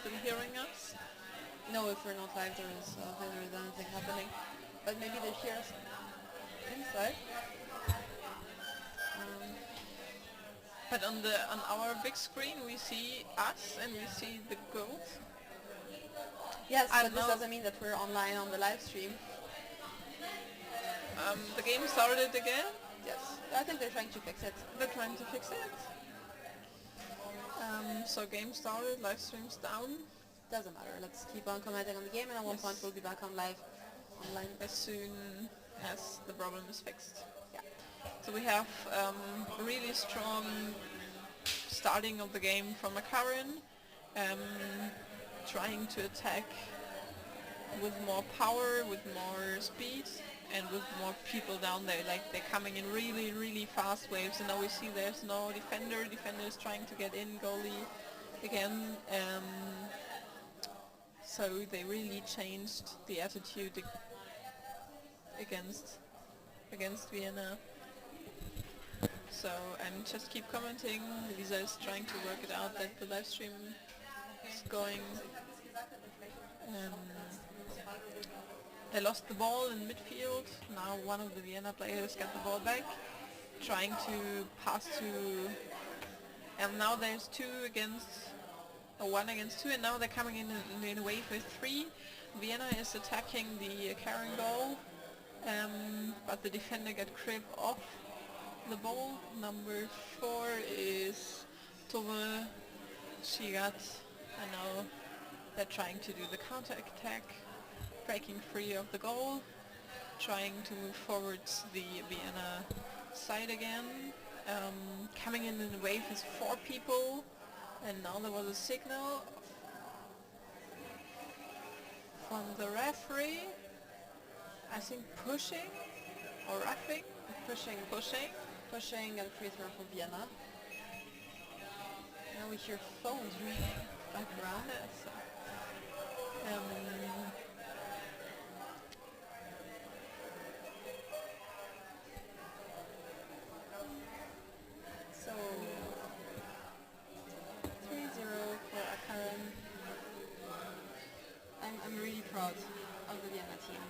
still hearing us? No, if we're not live, there is anything happening. But maybe they hear us inside. But on our big screen we see us and we see the goals. Yes, I but don't this know. doesn't mean that we're online on the live stream. The game started again. Yes, I think they're trying to fix it. They're trying to fix it. So game started, live stream's down. Doesn't matter. Let's keep on commenting on the game, and at one point we'll be back on live, online. As soon as the problem is fixed. Yeah. So we have a really strong starting of the game from a Karen, trying to attack with more power, with more speed, and with more people down there. Like they're coming in really, really fast waves, and now we see there's no defender. Defender is trying to get in, goalie again. So they really changed the attitude against Vienna. So I'm just keep commenting. Lisa is trying to work it out that the live stream is going. They lost the ball in midfield. Now one of the Vienna players got the ball back, trying to pass to, and now there's one against two, and now they're coming in a wave with three. Vienna is attacking the Karen goal, but the defender got crib off the ball. Number 4 is Tove. She got, I know, they're trying to do the counter attack, breaking free of the goal, trying to move forwards the Vienna side again. Coming in a wave is 4 people, and now there was a signal from the referee, I think pushing or roughing, pushing, and free throw for Vienna. Now we hear phones ringing background. So 3-0 for Akaran. I'm really proud of the Vienna team.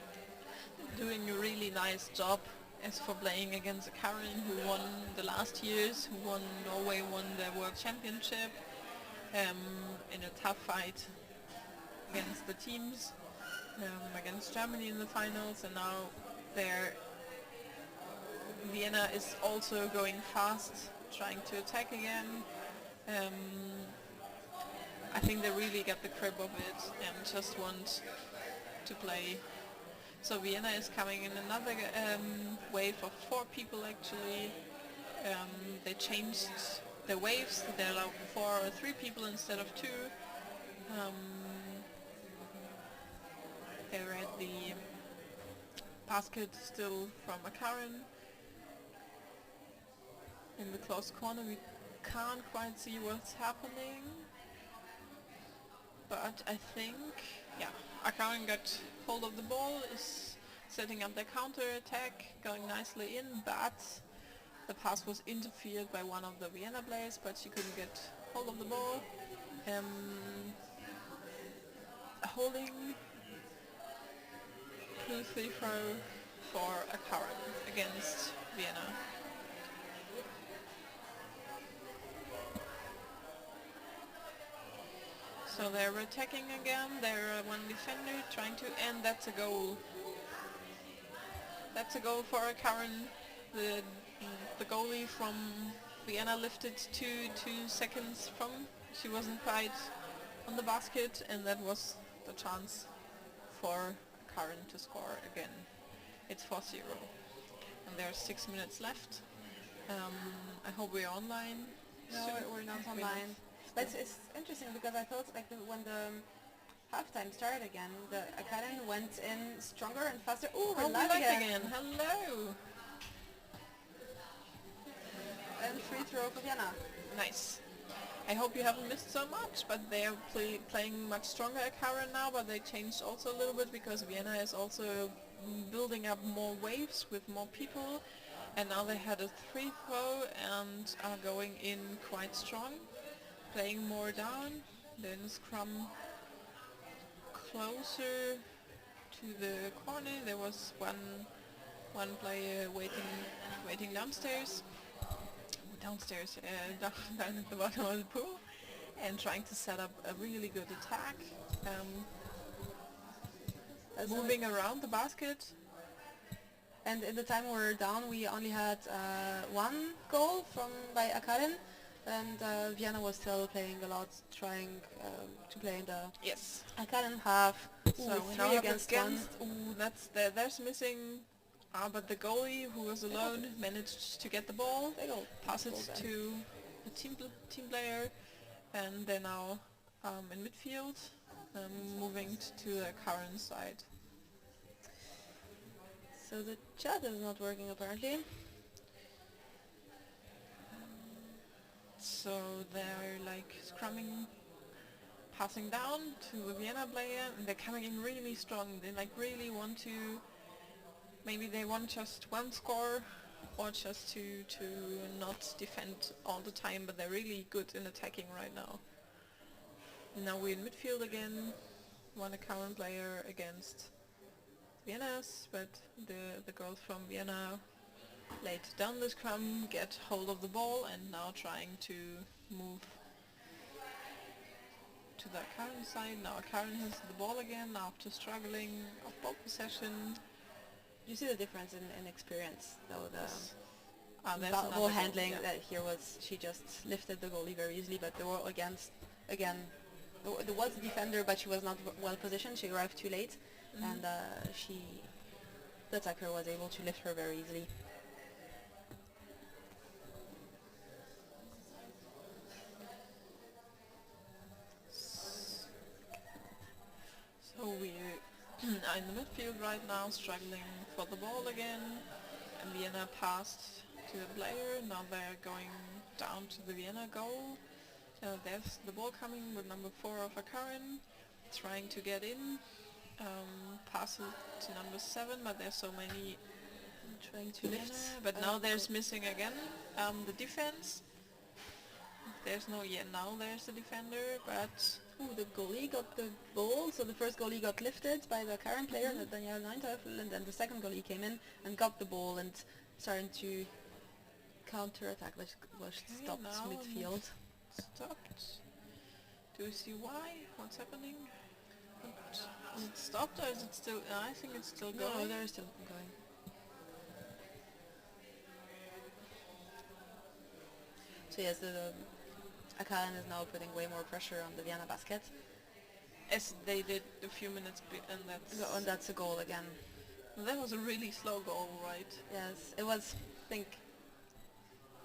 Doing a really nice job as for playing against a Karen who won the last years, Norway won the World Championship in a tough fight against the teams, against Germany in the finals, and now Vienna is also going fast, trying to attack again. I think they really get the grip of it and just want to play. So Vienna is coming in another wave of 4 people actually. They changed the waves, they allow 4 or 3 people instead of 2. They're at the basket still from a Karen. In the close corner we can't quite see what's happening, but I think, yeah, Akaran got hold of the ball, is setting up their counter attack, going nicely in, but the pass was interfered by one of the Vienna players, but she couldn't get hold of the ball. Holding free throw for Akaran against Vienna. So they're attacking again, they're one defender trying to, and that's a goal. That's a goal for Karen. The goalie from Vienna lifted 2 seconds from, she wasn't quite on the basket, and that was the chance for Karen to score again. It's 4-0. And there's 6 minutes left. I hope we're online. No, we're not online. But it's interesting because I thought like when the halftime started again, the Akaran went in stronger and faster. Oh, we're live again. Hello. And free throw for Vienna. Nice. I hope you haven't missed so much, but they're playing much stronger Akaran now, but they changed also a little bit because Vienna is also building up more waves with more people, and now they had a free throw and are going in quite strong. Playing more down, then scrum closer to the corner. There was one player waiting downstairs, down at the bottom of the pool, and trying to set up a really good attack, moving around the basket. And in the time we were down, we only had one goal by Akarin, and Vienna was still playing a lot, trying to play in the Yes. Akarin half. So we now three have against one. There's missing. But the goalie, who was alone, managed to get the ball, pass it to a team player, and they're now in midfield, moving to the current side. So the chat is not working apparently. So they're like scrumming, passing down to the Vienna player, and they're coming in really strong. They like really want to. Maybe they want just one score, or just to not defend all the time, but they're really good in attacking right now. And now we're in midfield again, one current player against Vienna's, but the girls from Vienna laid down the scrum, get hold of the ball, and now trying to move to the current side. Now Karen has the ball again after struggling of ball possession. You see the difference in experience, though. The there's ball handling goal, that here was, she just lifted the goalie very easily, but there were again, there was a defender, but she was not well positioned. She arrived too late, and the attacker was able to lift her very easily. So we're in the midfield right now, struggling for the ball again, and Vienna passed to the player. Now they're going down to the Vienna goal. There's the ball coming with number 4 of Akarin, trying to get in, pass it to number 7, but there's so many Trying to Vienna. But now there's missing again the defense. There's no yet. Now there's the defender, but the goalie got the ball. So the first goalie got lifted by the current player, Danielle Neunteufel, and then the second goalie came in and got the ball and starting to counter-attack, which was stopped midfield. Stopped. Do you see why? What's happening? Is it stopped, or is it still? I think it's still going. No, they're still going. So yes, the Akarin is now putting way more pressure on the Vienna basket. As they did a few minutes, and that's a goal again. Well, that was a really slow goal, right? Yes, it was. I think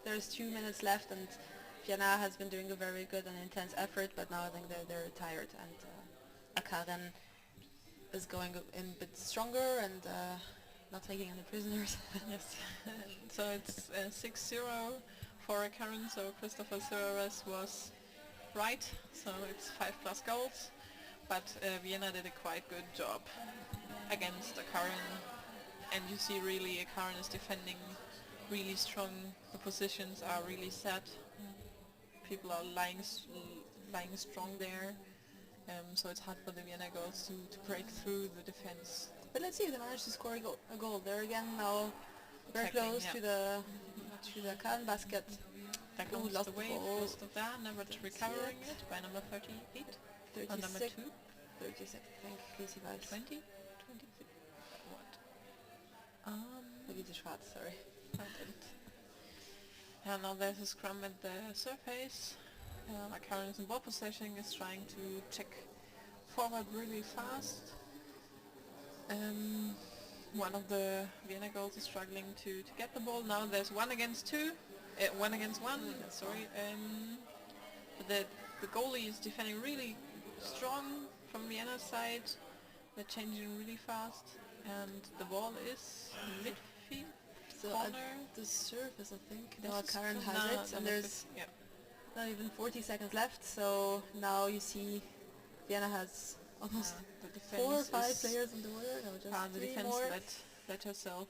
there's 2 minutes left, and Vienna has been doing a very good and intense effort, but now I think they're tired, and Akarin is going in a bit stronger and not taking any prisoners. Yes. So it's 6-0 for Akarin, so Christopher Suarez was right, so it's 5+ goals, but Vienna did a quite good job against Akarin, and you see really Akarin is defending really strong, the positions are really set, people are lying strong there, so it's hard for the Vienna girls to break through the defense. But let's see if they manage to score a goal. They're again now very close to the Akarin basket. That goes lost away, lost of that, never recovering it by number 38, or number 2. 36, I think, Lucy Weiss. 20? 20? What? Maybe the Schwarz, sorry. I didn't. Yeah, now there's a scrum at the surface. Akarin's in ball possession, is trying to check forward really fast. One of the Vienna girls is struggling to get the ball. Now there's 1 against 2. 1 against 1, sorry. But the goalie is defending really strong from Vienna's side. They're changing really fast, and the ball is midfield. So corner. at the surface, I think. Now This is Akarin still has it, and there's not even 40 seconds left. So now you see Vienna has almost the 4 or 5 is players in the water. No, just the 3 defense more. let herself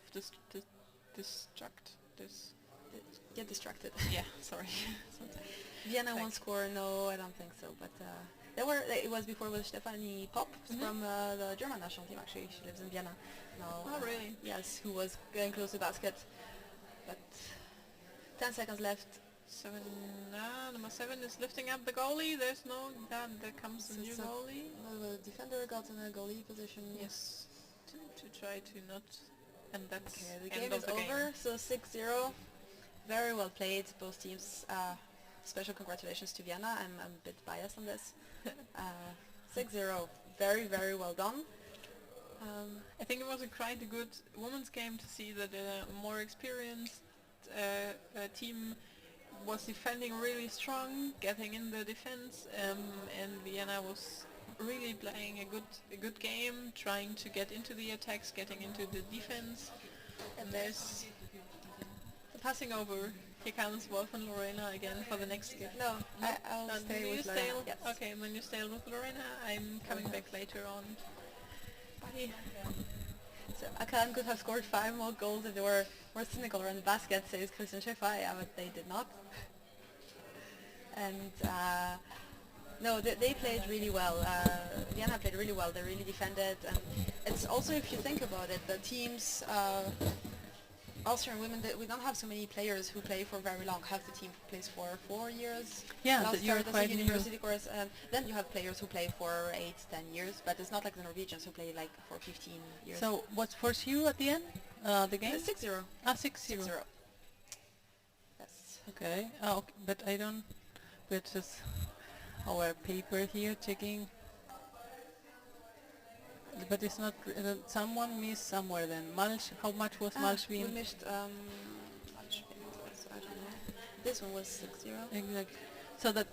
Get distracted. yeah, sorry. Vienna Like- won't score. No, I don't think so. But it was before with Stefanie Popp from the German national team. Actually, she lives in Vienna now. Oh, really? Yes, who was getting close to the basket. But 10 seconds left. Number 7 is lifting up the goalie. There's no, there comes a new So goalie. the defender got in a goalie position. Yes, to try to not, and that's Okay, the end game of is the over. game. So 6-0. Very well played, both teams. Special congratulations to Vienna. I'm a bit biased on this. 6-0. Very, very well done. I think it was quite a good women's game to see that a more experienced team was defending really strong, getting in the defense, and Vienna was really playing a good game, trying to get into the attacks, getting into the defense. And there's the passing over. Here comes Wolf and Lorena again for the next game. No, I'll No, stay do you with stay? Lorena. Yes. Okay, when you stay with Lorena, I'm coming back later on. Bye. So Akan could have scored 5 more goals if they were more cynical around the basket, says Christian Schäfer, but they did not. And no, they played really well. Vienna played really well. They really defended, and it's also, if you think about it, the teams, Austrian women, we don't have so many players who play for very long. Half the team plays for 4 years. Yeah, Last you're year, that's a quite new. university course, and then you have players who play for 8, 10 years, but it's not like the Norwegians who play like for 15 years. So what's forced you at the end? The game? 6-0. 6-0. 6-0. Yes. Okay. Oh, okay. But I don't. But just our paper here checking. But it's not. Someone missed somewhere then. Mulch. How much was Mulch We being? missed, Mulch was, I don't know. This one was 6-0. Exactly.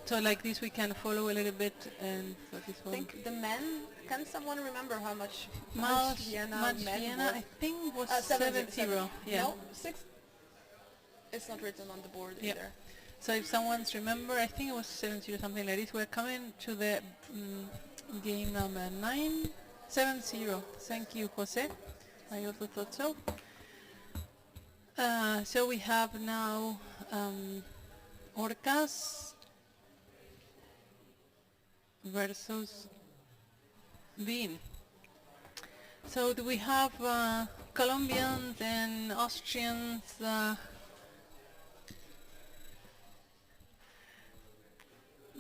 So like this we can follow a little bit, and for this I one. think the men, can someone remember how much Mulch Vienna men Vienna, were? I think was 7-0. 7-0. Yeah. No, 6. It's not written on the board Yep. either. So if someone's remember, I think it was 7-0, something like this. We're coming to the game number 9. 7-0. Thank you, Jose. I also thought so. So we have now Orcas versus Bean. So do we have Colombians and Austrians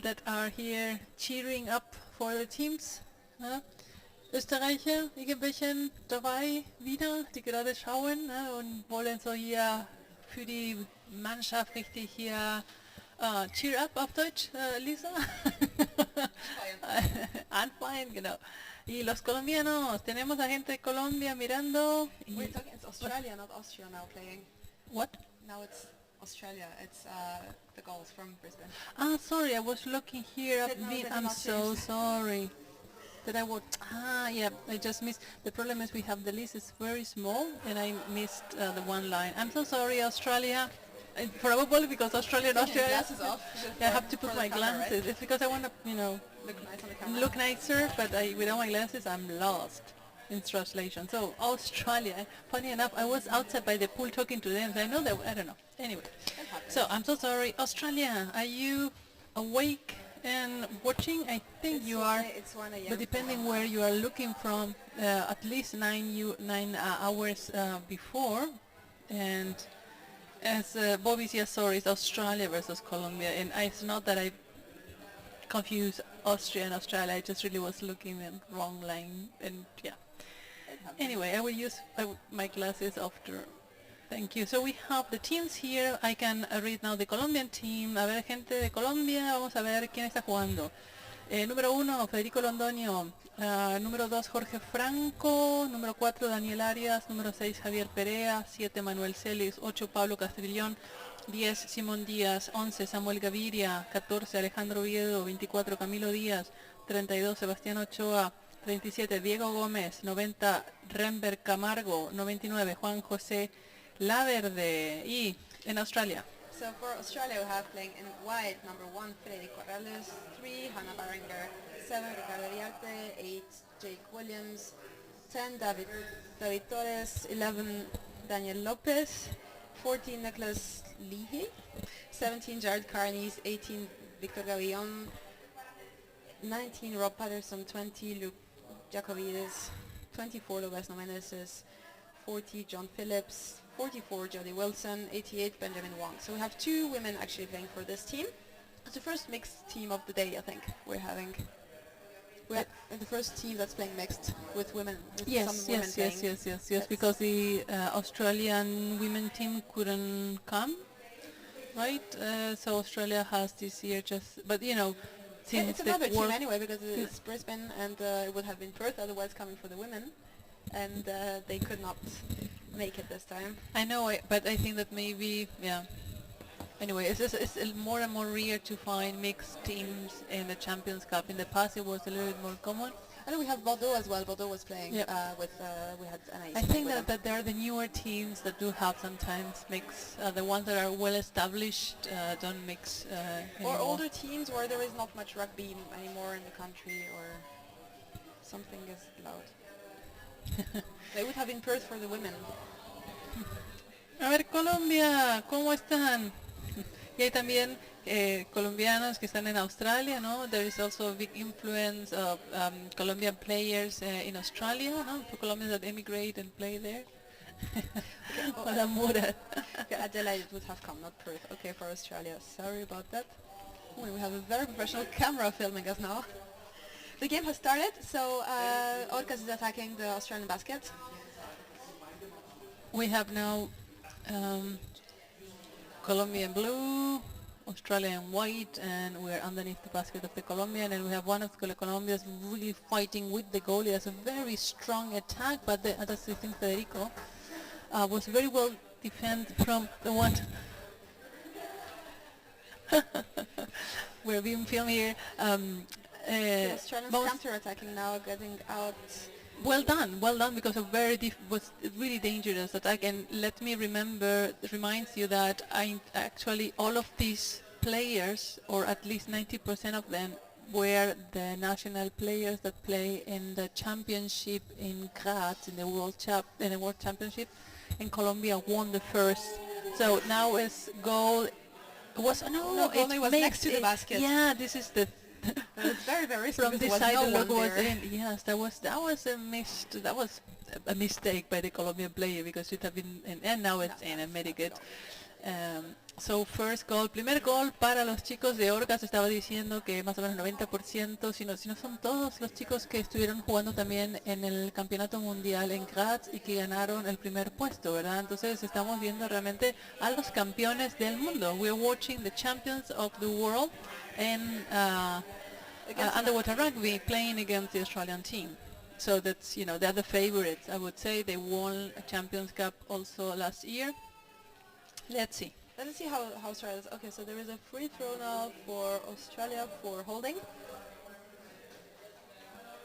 that are here cheering up for the teams? Österreicher, irgendwelche dabei wieder, die gerade schauen und wollen so hier für die Mannschaft richtig hier cheer up auf Deutsch, Lisa? Anfeuern, genau. Y los colombianos, tenemos a gente de Colombia mirando. We're talking, it's Australia, not Austria now playing. What? Now it's Australia. It's the goals from Brisbane. Ah, sorry, I was looking here up. No, they did I'm not so change. sorry. That I would. Yeah, I just missed. The problem is we have the list is very small, and I missed the one line. I'm so sorry, Australia. Probably because Australia and Australia. Glasses off. Yeah, I have to put my glasses. Right? It's because I want to, Look nice on the camera. look nicer, but without my glasses, I'm lost in translation. So Australia. Funny enough, I was outside by the pool talking to them. So I know that. I don't know. Anyway, It happens. so I'm so sorry, Australia. Are you awake and watching? I think It's you one- are. It's 1 a.m. But depending where you are looking from, at least 9 hours before, and as Bobby says, sorry, it's Australia versus Colombia, and it's not that I confuse Austria and Australia. I just really was looking in wrong line, and yeah. It happens. Anyway, I will use my glasses after. Thank you. So we have the teams here. I can read now the Colombian team. A ver, gente de Colombia, vamos a ver quién está jugando. Número 1, Federico Londoño. Número 2, Jorge Franco. Número 4, Daniel Arias. Número 6, Javier Perea. 7, Manuel Celis. 8, Pablo Castrillón. 10, Simón Díaz. 11, Samuel Gaviria. 14, Alejandro Oviedo. 24, Camilo Díaz. 32, Sebastián Ochoa. 37, Diego Gómez. 90, Renber Camargo. 99, Juan José Laverde. Y en Australia. So for Australia, we have playing in white, number 1, Frederic Corrales, 3, Hannah Baringer, 7, Ricardo Riarte, 8, Jake Williams, 10, David Torres, 11, Daniel Lopez, 14, Nicholas Leahy, 17, Jared Carnies, 18, Victor Gavillon, 19 Rob Patterson, 20 Luke Jacobides, 24 Lobesno Meneses, 40 John Phillips, 44 Jodie Wilson, 88 Benjamin Wong. So we have 2 women actually playing for this team. It's the first mixed team of the day, I think, we're having. We're the first team that's playing mixed with women, with some women playing. Yes, because the Australian women team couldn't come, right? So Australia has this year but since It's another team anyway, because it's Brisbane and it would have been Perth otherwise coming for the women, and they could not make it this time. I know, but I think that maybe, Anyway, it's more and more rare to find mixed teams in the Champions Cup. In the past, it was a little bit more common. I know we have Bordeaux as well. Bordeaux was playing with, we had NAC. I think that there are the newer teams that do have sometimes mix. The ones that are well established don't mix or anymore. older teams where there is not much rugby anymore in the country, or something is loud. They would have been Perth for the women. A ver, Colombia, ¿cómo están? Y hay también colombianos que están en Australia, ¿no? There is also a big influence of Colombian players in Australia, ¿no? For Colombians that emigrate and play there. Madame Murat. Okay, Adelaide would have come, not Perth. Okay, for Australia. Sorry about that. Oh, we have a very professional camera filming us now. The game has started, so Orcas is attacking the Australian basket. We have now Colombian blue, Australian white, and we're underneath the basket of the Colombian, and we have one of the Colombians really fighting with the goalie. That's a very strong attack, but that's the thing, Federico was very well defended from the one. We're being filmed here. The Australians counter-attacking now, getting out. Well done, because a was really dangerous attack. And let me reminds you that actually all of these players, or at least 90% of them, were the national players that play in the championship in Graz, in the World Championship, and Colombia won the first. So now it's goal. It was next to the basket. Yeah, this is the. It's very, very risky. From this side, the logo was in. Yes, that was a mistake by the Colombian player, because it had been in, and now it's in, and made it good. So first goal, primer gol para los chicos de Orcas. Estaba diciendo que más o menos 90%, si no son todos los chicos que estuvieron jugando también en el campeonato mundial en Graz y que ganaron el primer puesto, ¿verdad? Entonces estamos viendo realmente a los campeones del mundo. We're watching the champions of the world in underwater rugby playing against the Australian team. So that's, they're the favorites, I would say. They won a Champions Cup also last year. Let's see how Australia is. Okay, so there is a free throw now for Australia for holding.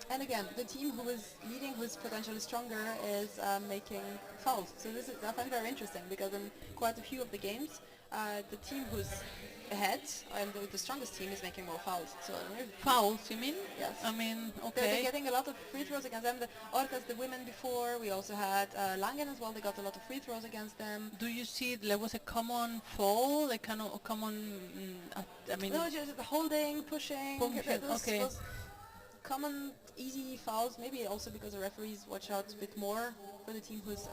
And again, the team who is leading, who is potentially stronger, is making fouls. So this is, I find very interesting, because in quite a few of the games, the team who's ahead and the strongest team is making more fouls. So fouls, you mean? Yes. I mean, okay. They're getting a lot of free throws against them. The Orcas, the women before, we also had Langen as well. They got a lot of free throws against them. Do you see there was a common foul, a kind of common? No, just holding, pushing. Okay. Was common, easy fouls. Maybe also because the referees watch out a bit more for the team who's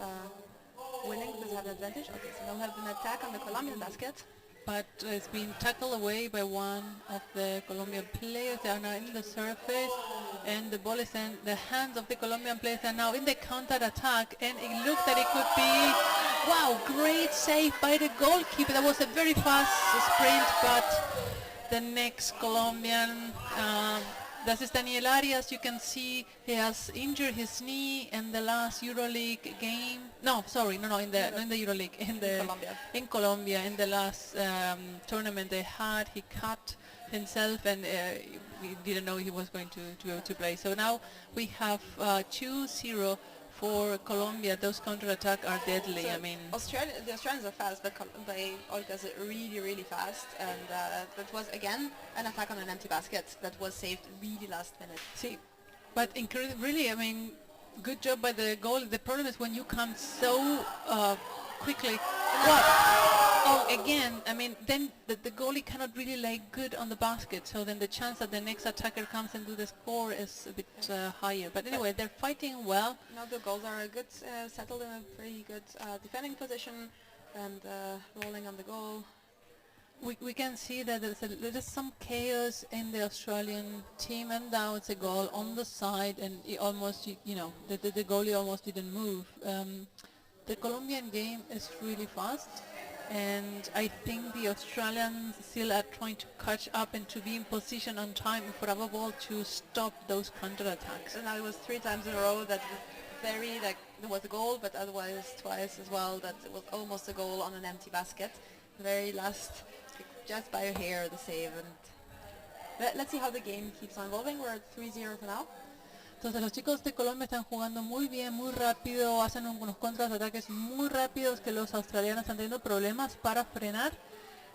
winning, because they have an advantage. Okay, so now we have an attack on the Colombian basket. But it's been tackled away by one of the Colombian players. They are now in the surface, and the ball is in the hands of the Colombian players. Are now in the counter-attack, and it looks that it could be, wow, great save by the goalkeeper. That was a very fast sprint, but the next Colombian, this is Daniel Arias. You can see he has injured his knee in the last EuroLeague game. In the EuroLeague, in Colombia, in the last tournament they had. He cut himself, and we didn't know he was going to be able to play. So now we have 2-0 for Colombia. Those counter-attack are deadly. So I mean, the Australians are fast, but Orcas are really, really fast, and that was again an attack on an empty basket that was saved really last minute. See, but really, I mean, good job by the goal. The problem is when you come so quickly. What? Oh, again, I mean, then the goalie cannot really lay good on the basket, so then the chance that the next attacker comes and do the score is a bit higher. But anyway, they're fighting well. Now the goals are a good, settled in a pretty good defending position and rolling on the goal. We can see that there is some chaos in the Australian team, and now it's a goal on the side, and it almost, the goalie almost didn't move. The Colombian game is really fast, and I think the Australians still are trying to catch up and to be in position on time for a ball to stop those counterattacks. And now it was 3 times in a row that there was a goal, but otherwise twice as well that it was almost a goal on an empty basket. The very last, just by a hair, the save. And let's see how the game keeps on evolving. We're at 3-0 for now. Entonces los chicos de Colombia están jugando muy bien, muy rápido, hacen unos contraataques muy rápidos que los australianos están teniendo problemas para frenar.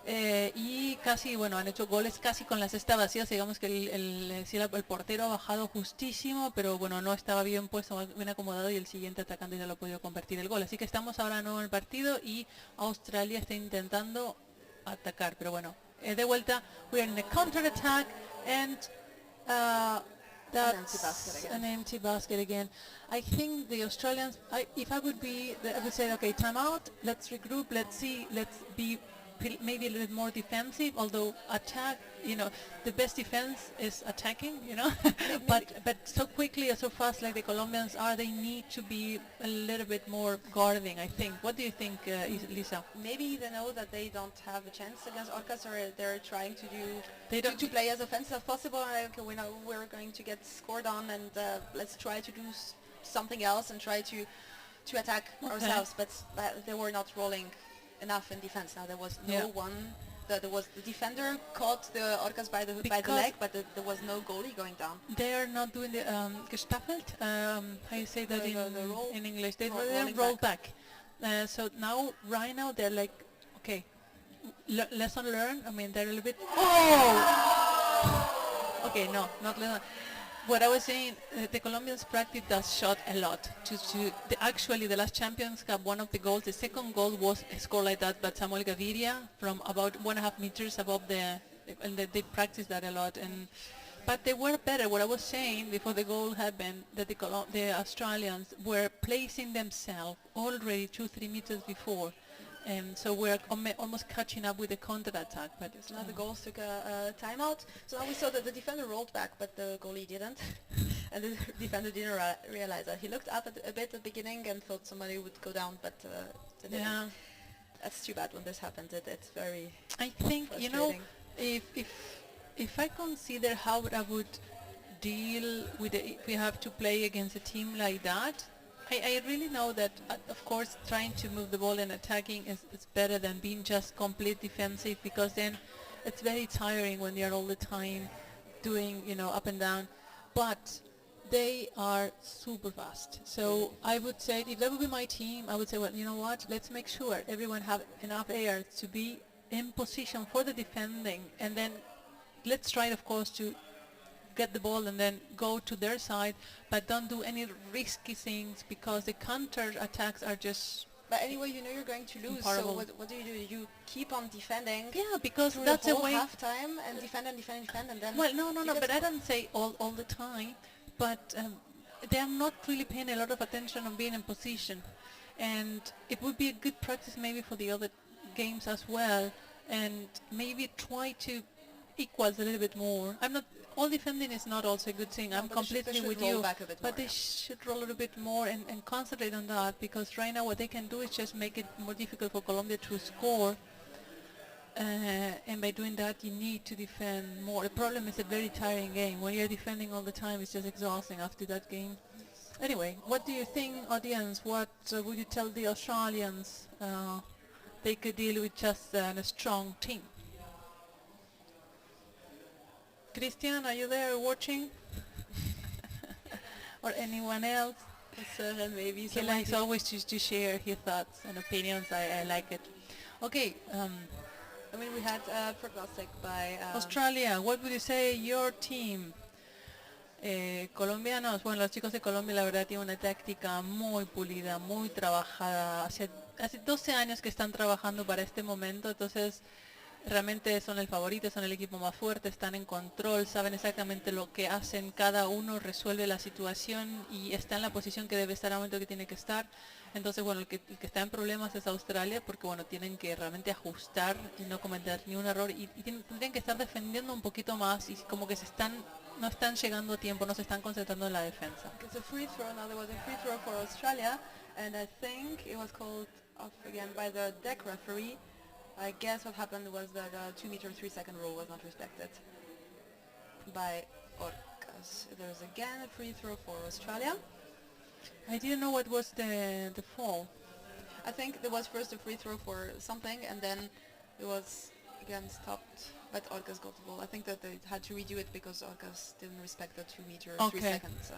Y casi, han hecho goles casi con la cesta vacía, digamos que el portero ha bajado justísimo, pero no estaba bien puesto, bien acomodado, y el siguiente atacante ya lo ha podido convertir el gol. Así que estamos ahora nuevo en el partido y Australia está intentando atacar, pero de vuelta, we are in a counter attack, and that's an empty basket again. I think the Australians, if I would say, okay, time out, let's regroup, let's be maybe a little bit more defensive, although attack, the best defense is attacking, but so quickly or so fast like the Colombians are, they need to be a little bit more guarding, I think. What do you think, Lisa? Maybe they know that they don't have a chance against Orcas, or they're trying to play as offensive as possible, and okay, we know we're going to get scored on, and let's try to do something else and try to attack ourselves, but they were not rolling enough in defense. Now there was no one. There was the defender caught the Orcas by the leg, but there was no goalie going down. They are not doing the gestaffelt. How you say that in English? They roll back. So right now they're like, okay, lesson learned. I mean, they're a little bit. Oh. Okay, no, not lesson. What I was saying, the Colombians practice that shot a lot. Actually, the last Champions Cup, one of the goals, the second goal was scored like that by Samuel Gaviria from about 1.5 meters above and they practiced that a lot. But they were better. What I was saying before the goal happened, that the Australians were placing themselves already 2-3 meters before. And so we're almost catching up with the counter-attack. But so now the goals took a timeout. So now we saw that the defender rolled back, but the goalie didn't. And the defender didn't realize that. He looked up a bit at the beginning and thought somebody would go down, but they didn't. Yeah. That's too bad when this happens. It's very I think, if I consider how I would deal with it, if we have to play against a team like that, I really know that, of course, trying to move the ball and attacking is better than being just complete defensive, because then it's very tiring when you're all the time doing, up and down. But they are super fast. So I would say, if that would be my team, I would say, well, you know what, let's make sure everyone have enough air to be in position for the defending, and then let's try, of course, to get the ball and then go to their side, but don't do any risky things, because the counter attacks are just. But anyway, you're going to lose. Imparable. So what do? You keep on defending. Yeah, because through that's the a whole way. Half time and defend, and then. Well, no. But I don't say all the time. But they are not really paying a lot of attention on being in position, and it would be a good practice maybe for the other games as well, and maybe try to equal a little bit more. All defending is not also a good thing. I'm completely with you. But they should roll a little bit more and concentrate on that, because right now what they can do is just make it more difficult for Colombia to score. And by doing that, you need to defend more. The problem is a very tiring game. When you're defending all the time, it's just exhausting after that game. Anyway, what do you think, audience? What would you tell the Australians they could deal with just a strong team? Christian, are you there watching? Or anyone else? Maybe he likes always to share his thoughts and opinions. I like it. Okay. We had prognostic by Australia. What would you say your team? Colombianos, los chicos de Colombia la verdad tienen una táctica muy pulida, muy trabajada, hace 12 años que están trabajando para este momento, entonces realmente son el favorito, son el equipo más fuerte, están en control, saben exactamente lo que hacen, cada uno resuelve la situación y está en la posición que debe estar al momento que tiene que estar. Entonces, bueno, el que está en problemas es Australia porque, bueno, tienen que realmente ajustar y no cometer ni un error y tendrían que estar defendiendo un poquito más y como que no están llegando a tiempo, no se están concentrando en la defensa. It's a free throw. Now there was a free throw for Australia, and I think it was called off again by the deck referee. I guess what happened was that 2 meter 3 second rule was not respected by Orcas. There's again a free throw for Australia. I didn't know what was the fall. I think there was first a free throw for something, and then it was again stopped, but Orcas got the ball. I think that they had to redo it because Orcas didn't respect the 2 meter 3 Okay. seconds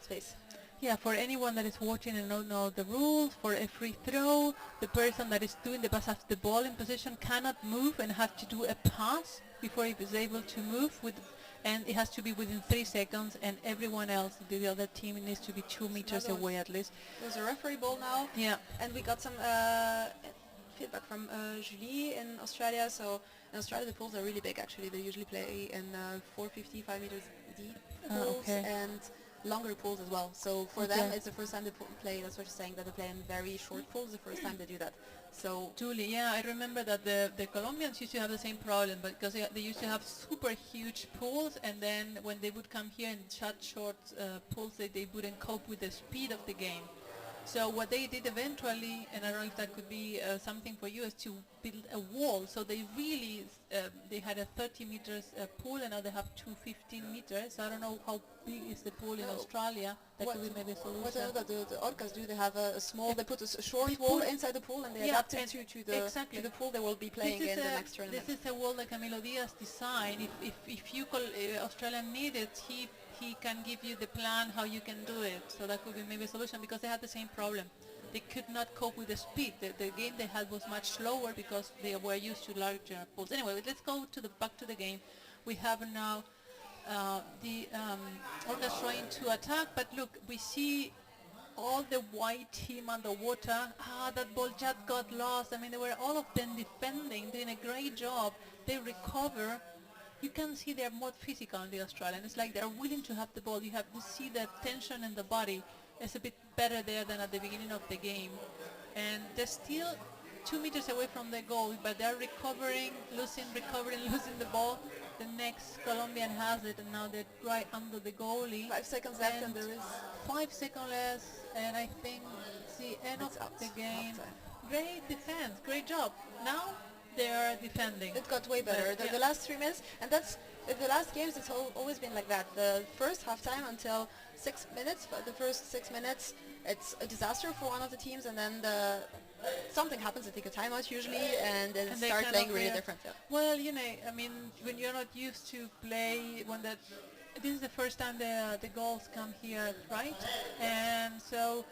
space. Yeah, for anyone that is watching and don't know the rules, for a free throw, the person that is doing the pass has the ball in position cannot move and have to do a pass before he is able to move and it has to be within 3 seconds, and everyone else, the other team, needs to be 2 meters another one. away at least. There's a referee ball now. Yeah. And we got some feedback from Julie in Australia. So in Australia the pools are really big actually. They usually play in 450, 5 meters deep pools okay. and longer pools as well. So for Okay. them it's the first time they play, that's what she's saying, that they play in very short pools, the first time they do that. So Julie, yeah, I remember that the Colombians used to have the same problem, but because they used to have super huge pools, and then when they would come here and short pools, they wouldn't cope with the speed of the game. So what they did eventually, and I don't know if that could be something for you, is to build a wall. So they really, they had a 30 meters pool, and now they have 215 meters. So I don't know how big is the pool in No. Australia. That could be maybe a solution. what I know that the Orcas do, they have a small, they put a short They wall put- inside the pool, and they Yeah, adapt it and to the pool they will be playing in the next tournament. This is a wall that Camilo Diaz designed. If you call Australian need it, he can give you the plan how you can do it. So that could be maybe a solution, because they had the same problem. They could not cope with the speed. The game they had was much slower because they were used to larger pools. Anyway, let's go back to the game. We have now the Orcas trying to attack, but look, we see all the white team underwater. That ball just got lost. I mean, they were all of them defending, doing a great job. They recover. You can see they're more physical in the Australian. It's like they're willing to have the ball. You have to see the tension in the body. It's a bit better there than at the beginning of the game. And they're still 2 meters away from the goal, but they're recovering, losing the ball. The next Colombian has it, and now they're right under the goalie. 5 seconds left, and there is 5 seconds left, and I think it's the end of It's out. the game. Halftime. Great defense, great job. Now they are defending. It got way better. Yeah. The last 3 minutes, and that's the last games. It's always been like that. The first halftime until 6 minutes, but the first 6 minutes, it's a disaster for one of the teams, and then something happens. They take a timeout usually, and then And they start cannot playing really react. different. Yeah. Well, I mean, when you're not used to play, this is the first time the goals come here, right? And so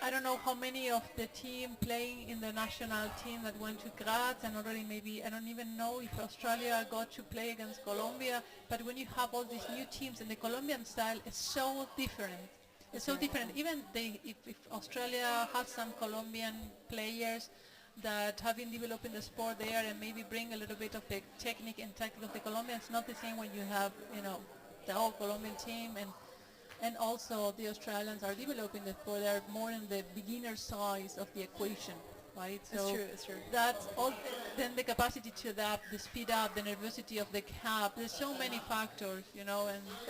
I don't know how many of the team playing in the national team that went to Graz, and already maybe, I don't even know if Australia got to play against Colombia, but when you have all these new teams, and the Colombian style is so different. It's so different. Even if Australia has some Colombian players that have been developing the sport there and maybe bring a little bit of the technique and tactic of the Colombians, not the same when you have, the whole Colombian team, and also the Australians are developing the sport. They're more in the beginner size of the equation, right? So It's true. that's all. Then the capacity to adapt, the speed up, the nervosity of the cap. There's so many factors, and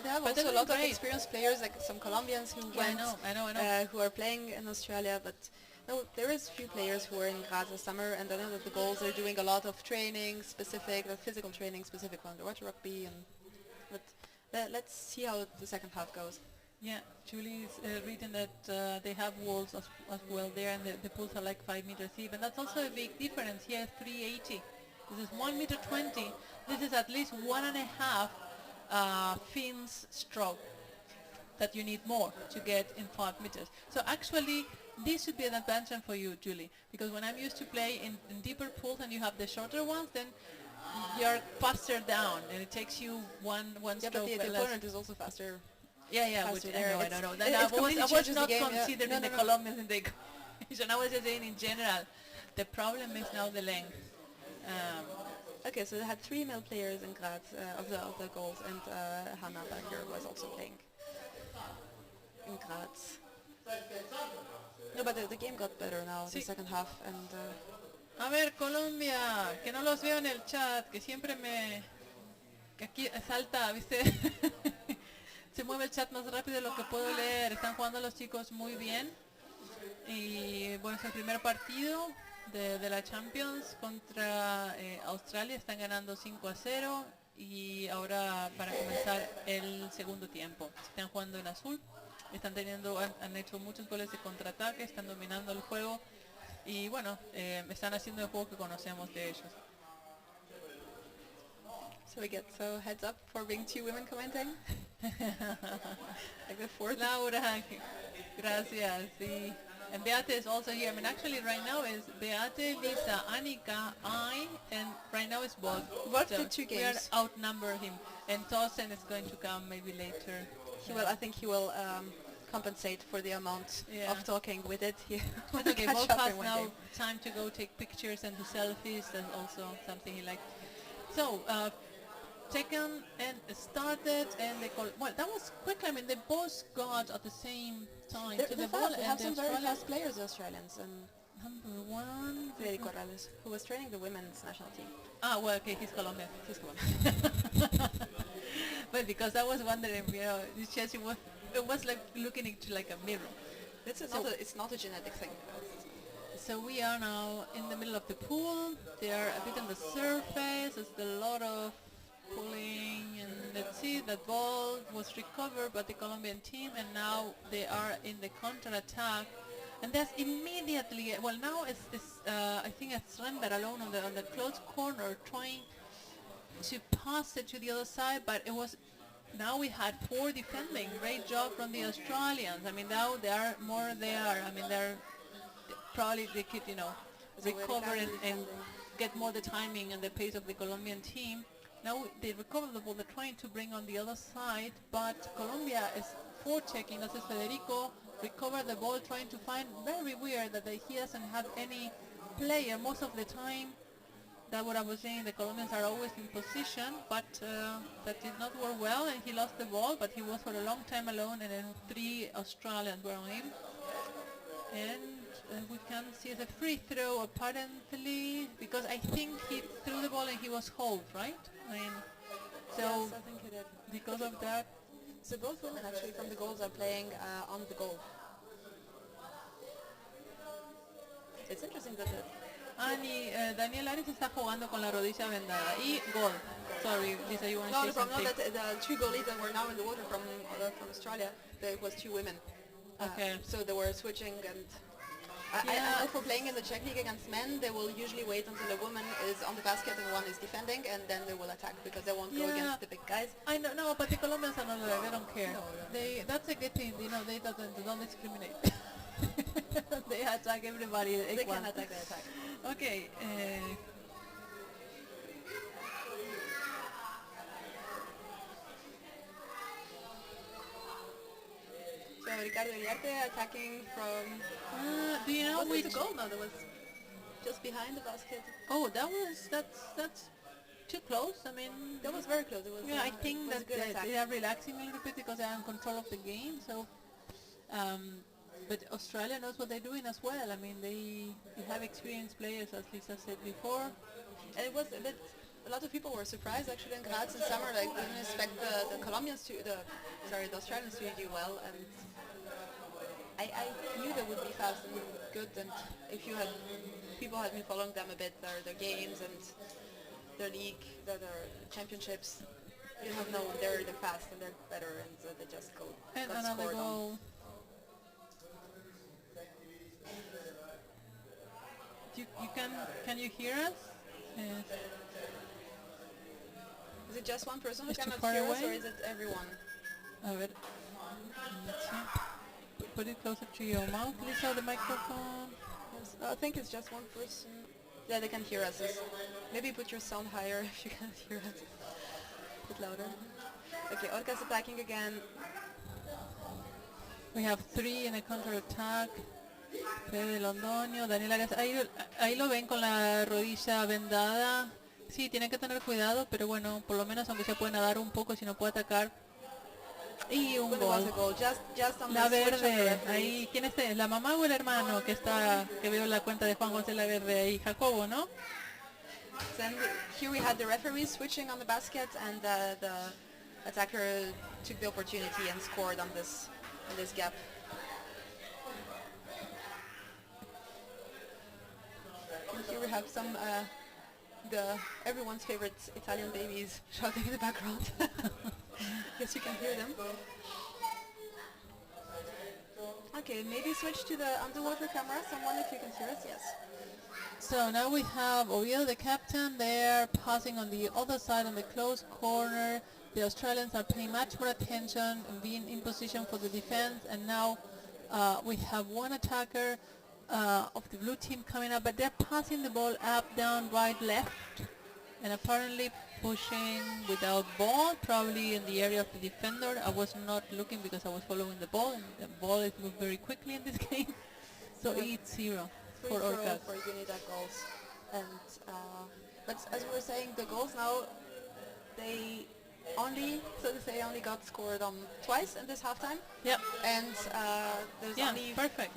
They have but also they're a lot doing of great. experienced players, like some Colombians who Yeah, I know. who are playing in Australia. But no, there is few players who are in Graz this summer, and I know that the goals are doing a lot of training, physical training specific on the water rugby. But let's see how the second half goes. Yeah, Julie is reading that they have walls as well there, and the pools are like 5 meters deep, and that's also a big difference. Here, 380. This is 1 meter 20. This is at least 1.5 fins stroke that you need more to get in 5 meters. So actually, this should be an advantage for you, Julie, because when I'm used to play in deeper pools and you have the shorter ones, then you're faster down, and it takes you one Yeah, stroke but the less. opponent is also faster. Yeah, faster which, there. I know. It I completely was changes the not game, yeah. considered No, in no, the no. Colombians in the So now I was just saying in general, the problem is now the length. Um, Okay, so they had 3 male players in Graz of the goals, and Hanna back here was also playing in Graz. No, but the game got better now, the Sí. second half, and A ver, Colombia, que no los veo en el chat, que siempre que aquí salta, ¿viste? Se mueve el chat más rápido de lo que puedo leer. Están jugando los chicos muy bien. Y bueno, es el primer partido de la Champions contra Australia. Están ganando 5-0 y ahora para comenzar el segundo tiempo. Están jugando en azul. Han hecho muchos goles de contraataque, están dominando el juego y bueno, están haciendo el juego que conocemos de ellos. so we get heads up for being 2 women commenting. Like the fourth. Laura, gracias. Sí. And Beate is also here. I mean, actually, right now is Beate, Lisa, Annika, I, and right now it's Bob. Bob did 2 We are games. outnumber him, and Thorsten is going to come maybe later. I think he will compensate for the amount Yeah. of talking with it. He will It's okay. catch Bob up has in one now game. time to go take pictures and do selfies. That's also something he likes. So, taken and started, and they call. Well, that was quick. I mean, they both got at the same time to the They're ball, fast. They and have the some very Australians. fast players, the Australians, and Number one. Federico Corrales, who was training the women's national team. Ah, well, okay, he's Colombian. He's Colombian. But because I was wondering, this chess, it was like looking into like a mirror. It's not a genetic thing. So we are now in the middle of the pool. They are a bit on the surface. There's a lot of pulling, and let's see, that ball was recovered by the Colombian team, and now they are in the counter-attack. And that's immediately, well, now it's I think it's Rember alone on the close corner trying to pass it to the other side, but it was, now we had poor defending. Great job from the Australians. I mean, now they are more there. I mean, probably they could, recover and get more the timing and the pace of the Colombian team. Now they recover the ball, they're trying to bring on the other side, but Colombia is forechecking. This is Federico, recover the ball, trying to find, very weird that he doesn't have any player most of the time. That's what I was saying, the Colombians are always in position, but that did not work well, and he lost the ball, but he was for a long time alone, and then 3 Australians were on him. And we can see the free throw apparently, because I think he threw the ball and he was hold, right? I mean, so Yes, I think he did. because of that, So both women actually from the goals are playing on the goal. It's interesting that Daniel Arias está jugando con la rodilla vendada y gol. Sorry, Lisa, you want to say something? that the 2 goalies that were now in the water from Australia, there was 2 women. Okay. So they were switching, and I know for playing in the Czech League against men, they will usually wait until a woman is on the basket and one is defending, and then they will attack because they won't go against the big guys. I know, no, but the Colombians are not there. They don't care. No. That's a good thing. They don't discriminate. They attack everybody. They can attack, they attack. Okay. So Ricardo Iriarte attacking from... Do you know Wasn't which it a goal? No, that was just behind the basket. Oh, that's too close. I mean, That was very close. It was. I it think was a that good attack. they are relaxing a little bit because they are in control of the game. So, but Australia knows what they're doing as well. I mean, they have experienced players, as Lisa said before. And it was a bit. A lot of people were surprised actually in Graz in summer. Like they didn't expect the Colombians to the Australians to do well, and I knew they would be fast and good. And if people had been following them a bit, their games and their league, their championships, you have known they're fast and they're better, and so they just go And got another scored on. goal. Can you hear us? Is it just one person who It's too cannot far hear us, away? or is it everyone? A ver. Let's see. Put it closer to your mouth, Lisa, the microphone. Yes, I think it's just one person. Yeah, they can hear us. Maybe put your sound higher if you can't hear us. Put louder. Okay, Orca's attacking again. We have 3 in a counter-attack. Fede Londoño, Daniel Arias, ahí lo ven con la rodilla vendada. Sí, tiene que tener cuidado, pero bueno, por lo menos aunque se puede nadar un poco, si no puede atacar. Y un When it was gol. a goal, just on La the switch of the Verde, referees. ahí, ¿quién es? ¿La mamá o el hermano que está, que veo la cuenta de Juan José La Verde ahí? Jacobo, ¿no? Then here we had the referees switching on the basket, and the attacker took the opportunity and scored on this gap. And here we have some everyone's favorite Italian babies shouting in the background. Guess you can hear them. Okay, maybe switch to the underwater camera. Someone, if you can hear us, yes. So now we have Oviedo, the captain, there passing on the other side on the close corner. The Australians are paying much more attention and being in position for the defense. And now we have one attacker of the blue team coming up, but they're passing the ball up, down, right, left, and apparently pushing without ball, probably in the area of the defender. I was not looking because I was following the ball, and the ball is moved very quickly in this game. So 8-0 for Orcas. For Unidad goals. And but as we were saying, the goals now, they only, so to say, only got scored on twice in this halftime. Yep. And there's Yeah, only perfect.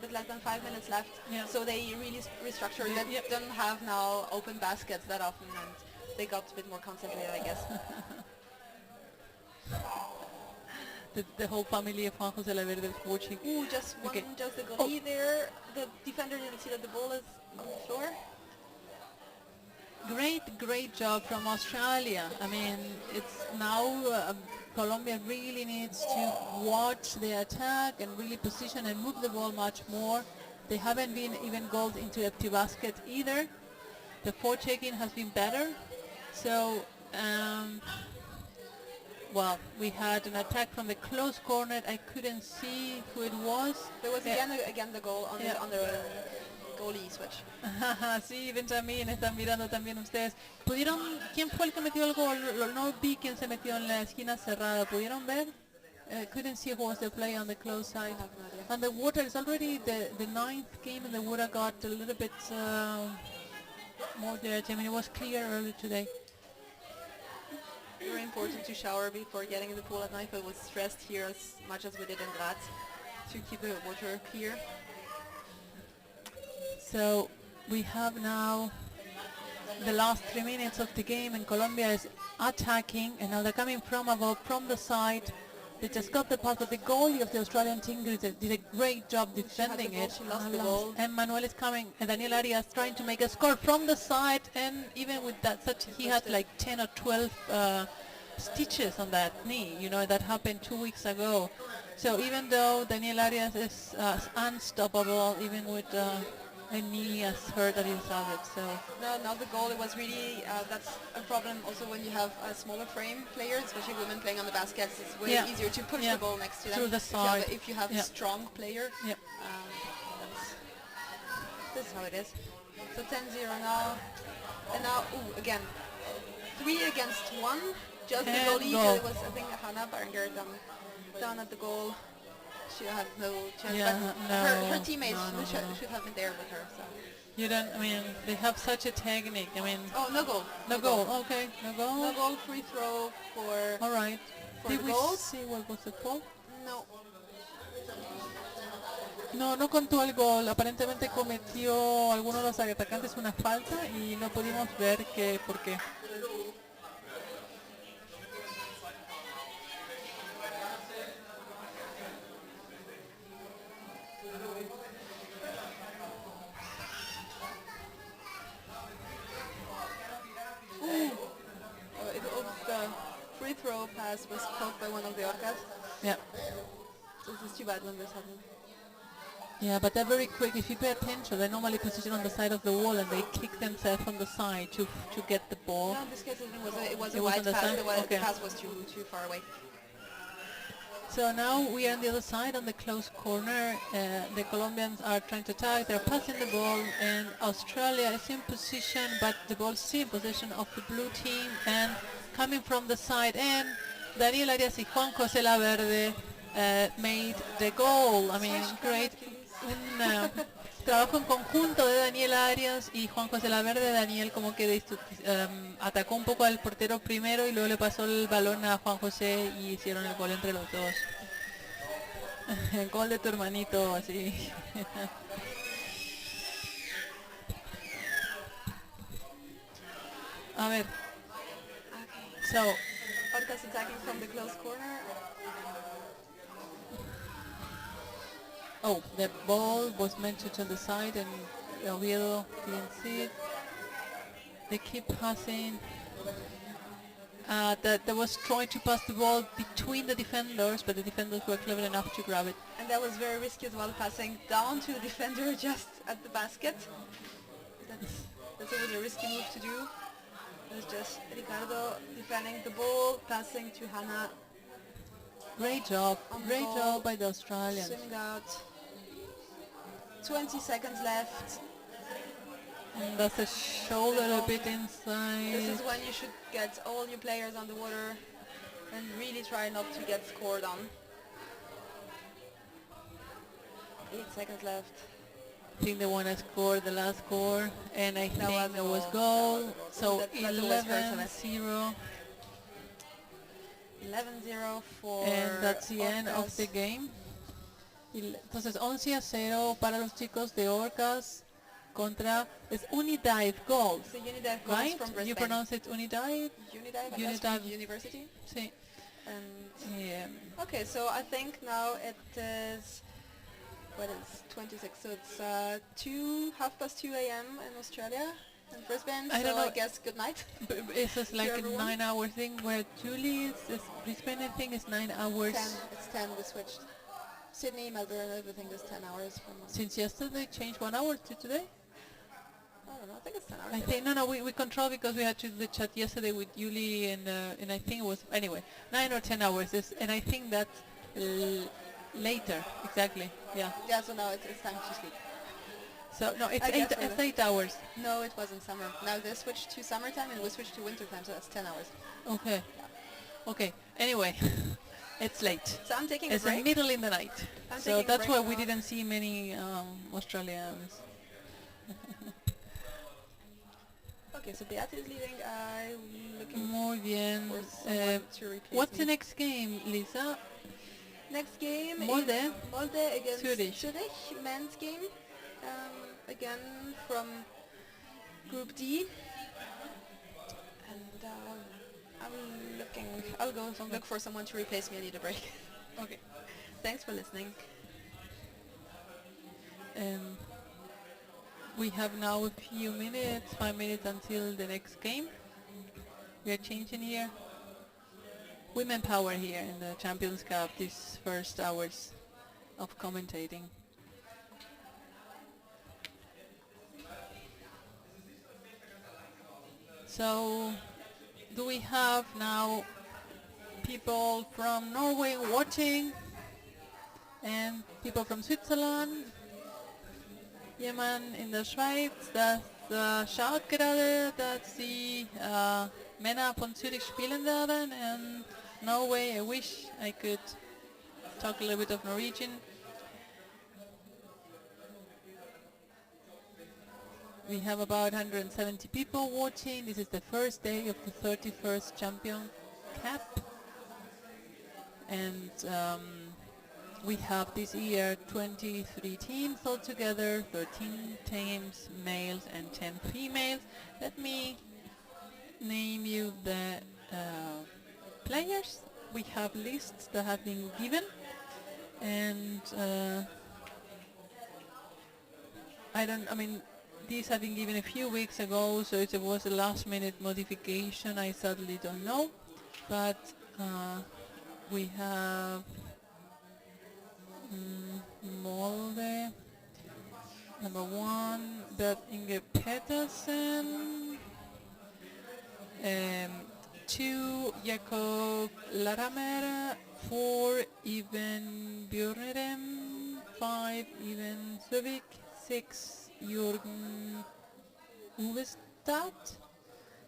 bit less than 5 minutes left. Yeah. So they really restructured. They Yep. don't have now open baskets that often, and they got a bit more concentrated, I guess. The whole family of Juan José La Verde is watching. Ooh, just one, Okay. just the goalie there. The defender didn't see that the ball is on the floor. Great job from Australia. I mean, it's now Colombia really needs to watch the attack and really position and move the ball much more. They haven't been even goals into empty basket either. The forechecking has been better. So, well, we had an attack from the close corner. I couldn't see who it was. There was again the goal on Yeah. the goalie switch. Sí, Benjamín, están mirando también ustedes. ¿Quién fue el que metió el gol? No vi quién se metió en la esquina cerrada. ¿Pudieron ver? Couldn't see who was the player on the close side. I have no idea. And the water is already the ninth game, and the water got a little bit more dirty. I mean, it was clear earlier today. Very important to shower before getting in the pool at night, but was stressed here as much as we did in Graz to keep the water clear. So we have now the last 3 minutes of the game, and Colombia is attacking, and now they're coming from above, from the side. They just got the pass, but the goalie of the Australian team did a great job defending it. She lost the ball. And Manuel is coming, and Daniel Arias trying to make a score from the side, and even with that, he had like 10 or 12 stitches on that knee. You know, that happened 2 weeks ago. So even though Daniel Arias is unstoppable, even with a knee as hurt that he's had it. So No, the goal, it was really, that's a problem also when you have a smaller frame players, especially women playing on the baskets. It's way easier to push the ball next to them. Through the side. If you have a strong player, yeah. this is how it is. So 10-0 now. And now, again, 3 against 1. Just the And goalie. goal. So it was, I think, Hannah Berenger down at the goal. She had no chance. Yeah, but her no, teammates no. should have been there with her. So. You don't, I mean, they have such a technique. I mean, Oh, no goal. no goal. Okay, no goal. No goal, free throw for... All right. For Did the we goals? see what was the fault? No. No contó el gol. Aparentemente cometió alguno de los atacantes una falta y no pudimos ver por qué. The free throw pass was caught by one of the Orcas. Yeah. So this is too bad when this happened. Yeah, but they're very quick. If you pay attention, they normally position on the side of the wall and they kick themselves from the side to get the ball. No, in this case it was It a was on wide the pass. side? The Okay. pass was too far away. So now we are on the other side on the close corner. The Colombians are trying to attack. They're passing the ball, and Australia is in position, but the ball is still in possession of the blue team. And coming from the side, and Daniel Arias y Juan José La Verde made the goal. I mean, great. un trabajo en conjunto de Daniel Arias y Juan José Laverde. Daniel como que atacó un poco al portero primero y luego le pasó el balón a Juan José y hicieron el gol entre los dos. El gol de tu hermanito, así. A ver, Okay. so, Orca's attacking from the close corner. oh, the ball was meant to the side and Oviedo didn't see it. They keep passing. That was trying to pass the ball between the defenders, but the defenders were clever enough to grab it. And that was very risky as well, passing down to the defender just at the basket. That's always a risky move to do. It was just Ricardo defending the ball, passing to Hannah, Great job On the ball. by the Australians. swimming out. 20 seconds left. And that's a shoulder a bit This inside. is when you should get all your players on the water and really try not to get scored on. 8 seconds left. I think they want to score the last score, and I That think was it a was goal. goal. That was a So goal. That always hurts a 11-0, 11-0 for and that's the end of Orcas. the game. Entonces 11-0 para los chicos de Orcas contra es Unidive Gold, So Unidive goals right? from You Brisbane. pronounce it Unidive? Unidive, I guess, from Unidive. University. Sí. And Yeah. okay, so I think now it is, what is 26? So it's 2:30 a.m. in Australia, in Brisbane. I so don't know. I guess good night. It's just like a everyone. 9-hour thing where Julie is Brisbane, I think, is 9 hours. 10. It's 10. We switched. Sydney, Melbourne, everything is 10 hours from us. Since yesterday changed 1 hour to today. I don't know. I think it's 10 hours. I think no, we control because we had to do the chat yesterday with Yuli and I think it was anyway 9 or 10 hours. And I think that's later exactly. Yeah. Yeah. So now it's time to sleep. So no, it's I guess it's 8 hours. No, it wasn't summer. Now they switched to summertime and we switched to wintertime. So that's 10 hours. Okay. Okay. Anyway, it's late. So I'm taking It's a the break. middle in the night. I'm So taking a that's break why we now. didn't see many Australians. Okay, so Beate is leaving. I'm looking Muy bien. for someone to replace What's me. the next game, Lisa? Next game Molde. is Molde against Zurich. men's game. Again from Group D. And I'll go look for someone to replace me. I need a break. Okay. Thanks for listening. We have now a few minutes, 5 minutes until the next game. We are changing here. Women power here in the Champions Cup, these first hours of commentating. So, do we have now people from Norway watching and people from Switzerland? Jemand in der Schweiz, das schaut gerade, dass die Männer von Zürich spielen werden. And Norway, I wish I could talk a little bit of Norwegian. We have about 170 people watching. This is the first day of the 31st Champion Cup. And we have this year 23 teams altogether, 13 teams males and 10 females. Let me name you the players. We have lists that have been given, and these have been given a few weeks ago, so if it was a last minute modification, I sadly don't know. But we have Molde, number 1, Bert Inge Petersen, 2, Jakob Laramer, 4, Ivan Björnedem, 5, Ivan Sövik, 6, Jürgen Uvestad,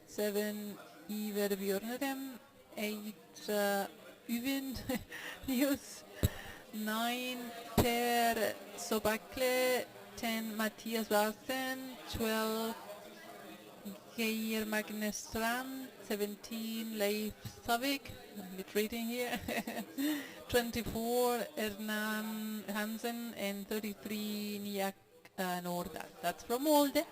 7, Iver Björnedem, 8, Yvin News, 9, Per Sobakle, 10 Matthias Varsen, 12 Geir Magnestrand, 17 Leif Savik, I'm bit reading here, 24 Hernan Hansen, and 33 Niak Nordahl. That's from Molde.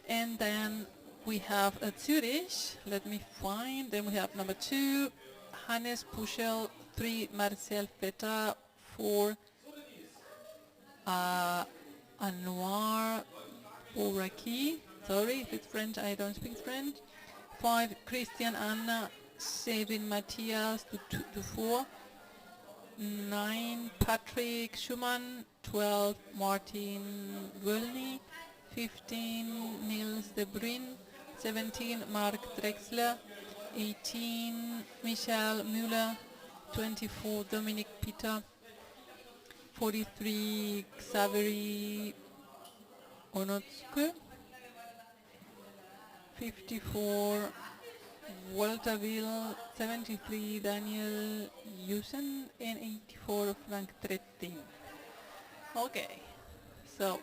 And then we have Zurich, let me find, then we have number 2, Hannes Puschel, 3 Marcel Feta, 4 Anwar Ouraki, sorry if it's French, I don't speak French, 5 Christian Anna, 7 Matthias to 4, 9 Patrick Schumann, 12 Martin Wölny, 15 Nils de Bruyne, 17 Mark Drexler, 18 Michael Müller, 24 Dominic Peter, 43 Xavier Onotske, 54 Walterville, 73 Daniel Jusen, and 84 Frank Trettin. Okay, so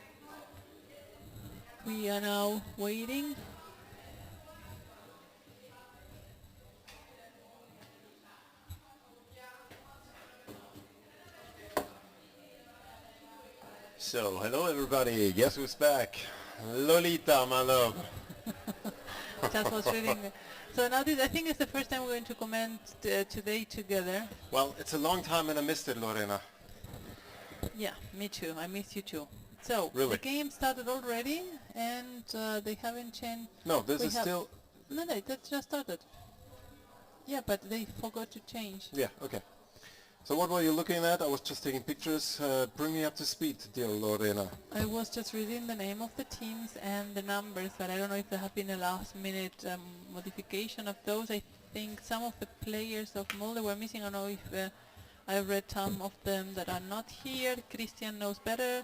we are now waiting. So, hello everybody, guess who's back? Lolita, my love. That was really good. So now this, I think it's the first time we're going to comment today together. Well, it's a long time and I missed it, Lorena. Yeah, me too. I miss you too. So Really? the game started already, and they haven't changed. No, this We is have- still... No, that just started. Yeah, but they forgot to change. Yeah, okay. So what were you looking at? I was just taking pictures. Bring me up to speed, dear Lorena. I was just reading the name of the teams and the numbers, but I don't know if there have been a last-minute modification of those. I think some of the players of Molde were missing. I don't know if I read some of them that are not here. Christian knows better.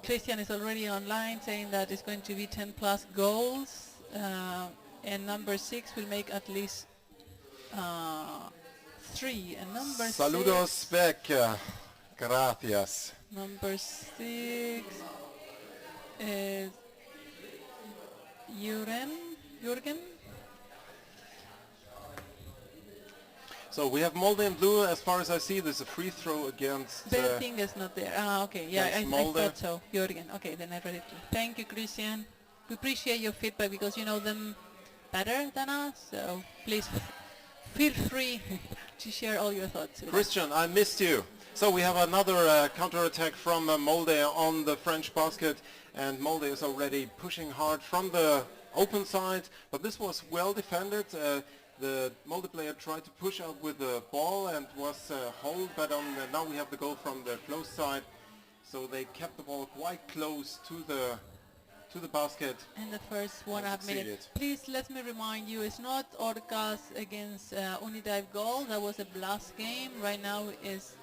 Christian is already online saying that it's going to be 10 plus goals, and number 6 will make at least 3, and number Saludos 6, back. Gracias. number 6 is Jürgen. So we have Molde in blue. As far as I see, there's a free throw against... Belting is not there. Ah, okay. Yeah, against I Molde. thought so. Jürgen. Okay, then I read it too. Thank you, Christian. We appreciate your feedback because you know them better than us. So please feel free to share all your thoughts with us. Christian, I missed you. So we have another counter-attack from Molde on the French basket, and Molde is already pushing hard from the open side, but this was well defended. The Molde player tried to push out with the ball and was held, but now we have the goal from the close side, so they kept the ball quite close to the basket. And the first 1.5 minutes. Please let me remind you, it's not Orcas against Unidive Gold. That was a blast game. Right now is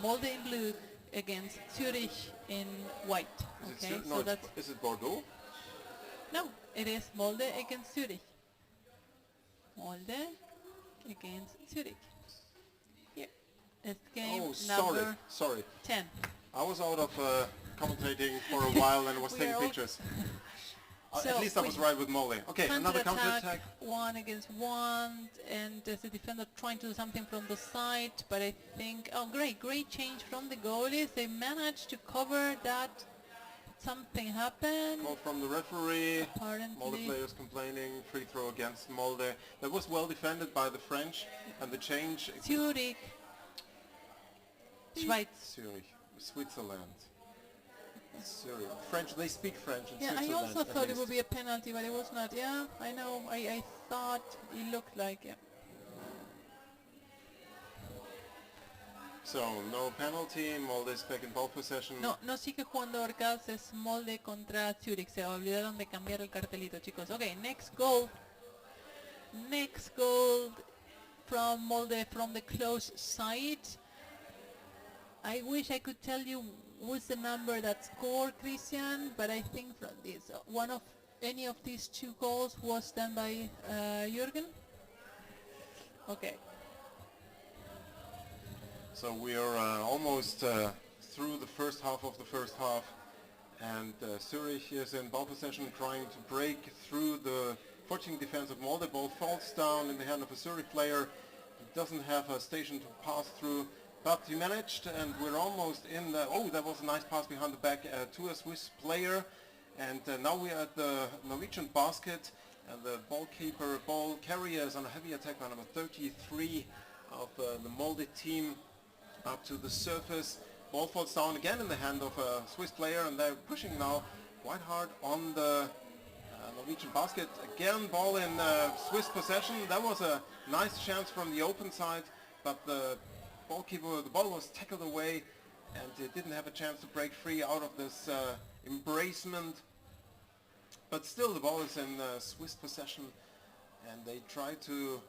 Molde in blue against Zurich in white. Okay, so that's... Is it Bordeaux? No, it is Molde against Zurich. Molde against Zurich. Here. It's game number sorry. 10. I was out of commentating for a while and was We taking are pictures. So At least I was right with Molde. Okay, another counter-attack. 1 against 1, and there's a defender trying to do something from the side, but I think, oh great change from the goalies. They managed to cover that. Something happened. Call from the referee. Apparently. Molde players complaining. Free throw against Molde. That was well defended by the French, and the change... Zurich. Schweiz. Zurich. Switzerland. Zurich. French, they speak French in Yeah, I Switzerland. also at thought it least. would be a penalty, but it was not. Yeah, I know. I thought it looked like it. So, no penalty. Molde is back in ball possession. No sigue jugando Orcas, es Molde contra Zurich. Se olvidaron de cambiar el cartelito, chicos. Okay, next goal. Next goal from Molde from the close side. I wish I could tell you what's the number that scored, Christian, but I think from this, any of these 2 goals was done by Jürgen. Okay. So we are almost through the first half of the first half, and Zurich is in ball possession trying to break through the 14 defense of Molde. Ball falls down in the hand of a Zurich player. He doesn't have a station to pass through, but he managed, and we're almost in the... Oh, that was a nice pass behind the back to a Swiss player. And now we are at the Norwegian basket, and the ball carrier is on a heavy attack by number 33 of the Molde team up to the surface. Ball falls down again in the hand of a Swiss player, and they're pushing now quite hard on the Norwegian basket. Again, ball in Swiss possession. That was a nice chance from the open side, but the ball was tackled away, and it didn't have a chance to break free out of this embracement. But still, the ball is in Swiss possession, and they try to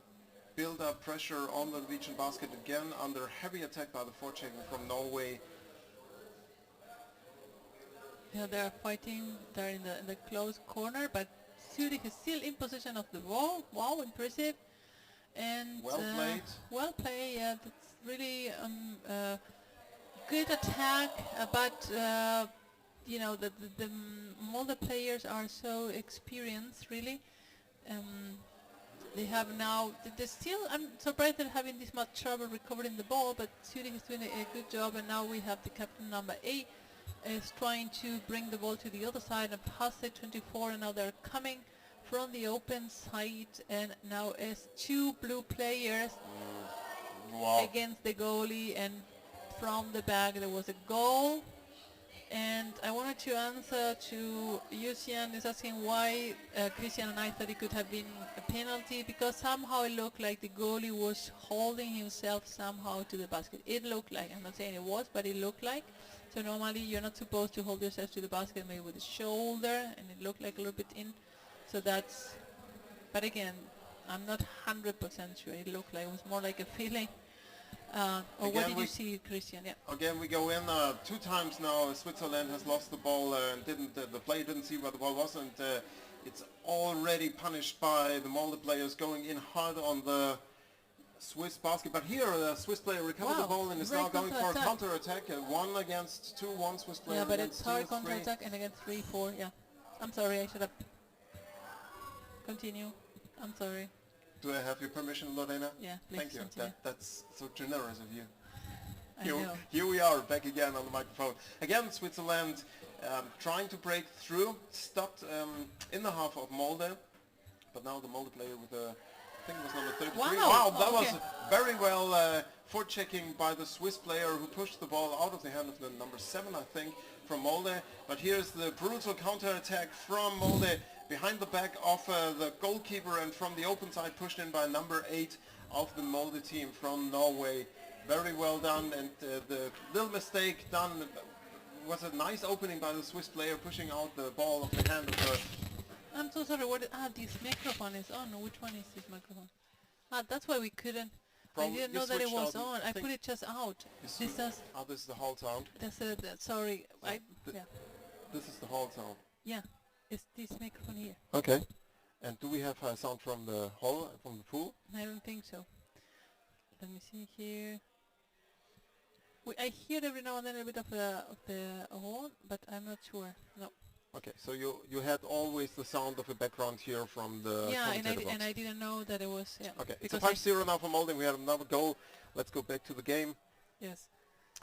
build up pressure on the Norwegian basket again under heavy attack by the forechecking from Norway. Yeah, they are fighting there in the close corner, but Zurich is still in possession of the ball. Wow, impressive. And Well played. Well played, yeah, that's really good attack, but you know, the Molde players are so experienced, really. They have now, they still, I'm surprised they're having this much trouble recovering the ball, but Zurich is doing a good job, and now we have the captain number 8 is trying to bring the ball to the other side and pass it 24, and now they're coming from the open side, and now it's 2 blue players Wow. against the goalie, and from the back there was a goal. And I wanted to answer to Yusian is asking why Christian and I thought it could have been a penalty, because somehow it looked like the goalie was holding himself somehow to the basket. It looked like, I'm not saying it was, but it looked like. So normally you're not supposed to hold yourself to the basket maybe with the shoulder, and it looked like a little bit in. So that's, but again, I'm not 100% sure. It looked like, it was more like a feeling. Or what did you see, Christian? Yeah. Again, we go in 2 times now. Switzerland has lost the ball and the player didn't see where the ball was, and it's already punished by the Molde players going in hard on the Swiss basket. But here, the Swiss player recovered the ball and is now going for a counter-attack. 1 against 2, 1 Swiss player. Yeah, but against it's hard 2, 3. counter-attack, and against 3, 4. Yeah. I'm sorry, I should have. Continue. I'm sorry. Do I have your permission, Lorena? Yeah, please. Thank you. Continue. That's so generous of you. I know. Here we are, back again on the microphone. Again, Switzerland trying to break through, stopped in the half of Molde, but now the Molde player with I think it was number 33. Wow, That was okay. very well forechecking by the Swiss player who pushed the ball out of the hand of the number 7, I think, from Molde. But here's the brutal counter-attack from Molde behind the back of the goalkeeper, and from the open side pushed in by number 8 of the Molde team from Norway. Very well done, and the little mistake done was a nice opening by the Swiss player pushing out the ball of the hand of the... I'm so sorry. This microphone is on. Which one is this microphone? That's why we couldn't. I didn't know that it was on. I put it just out. This is this is the hall sound. sorry. Yeah. This is the hall sound. Yeah, it's this microphone here. Okay. And do we have sound from the hall, from the pool? I don't think so. Let me see here. I hear every now and then a bit of the horn, but I'm not sure. No. Okay, so you had always the sound of a background here from the commentator box. And I didn't know that it was. Yeah. Okay, it's a 5-0 now for Molde. We have another goal. Let's go back to the game. Yes.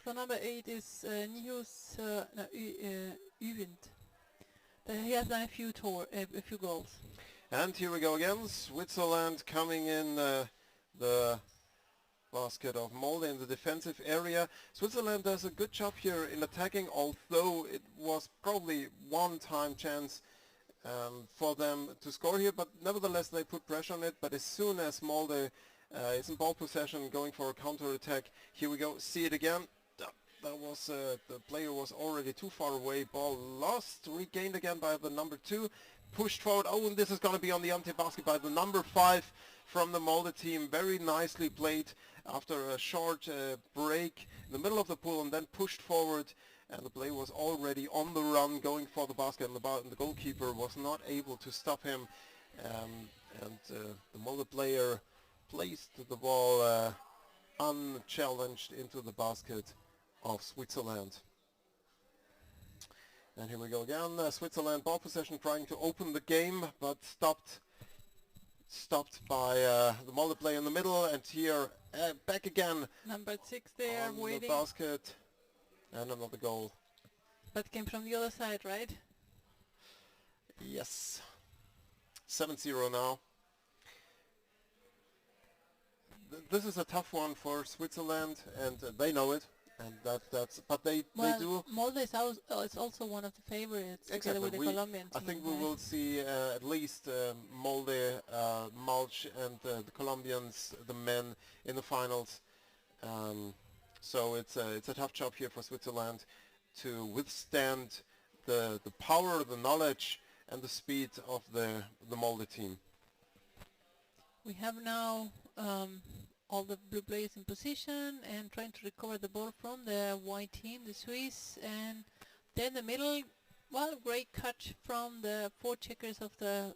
So number 8 is Nihus Uvind. He has done a few goals. And here we go again. Switzerland coming in the basket of Molde in the defensive area. Switzerland does a good job here in attacking, although it was probably one-time chance for them to score here, but nevertheless they put pressure on it. But as soon as Molde is in ball possession going for a counter-attack, here we go, see it again. That was the player was already too far away. Ball lost, regained again by the number 2, pushed forward. Oh, and this is going to be on the empty basket by the number 5 from the Molde team. Very nicely played after a short break in the middle of the pool, and then pushed forward, and the player was already on the run going for the basket, and the goalkeeper was not able to stop him, and the Molde player placed the ball unchallenged into the basket of Switzerland. And here we go again. Switzerland ball possession trying to open the game, but stopped by the Molde player in the middle. And here back again Number 6 there on waiting, the basket, and another goal. but came from the other side, right? Yes. 7-0 now. This is a tough one for Switzerland, and they know it. And but they do. Molde is also one of the favorites together with the Colombian team. I think we right? will see at least Molde, Mulch, and the Colombians, the men, in the finals. So it's a tough job here for Switzerland to withstand the power, the knowledge, and the speed of the Molde team. We have now all the blue players in position and trying to recover the ball from the white team, the Swiss, and then the middle, well, great catch from the forecheckers of the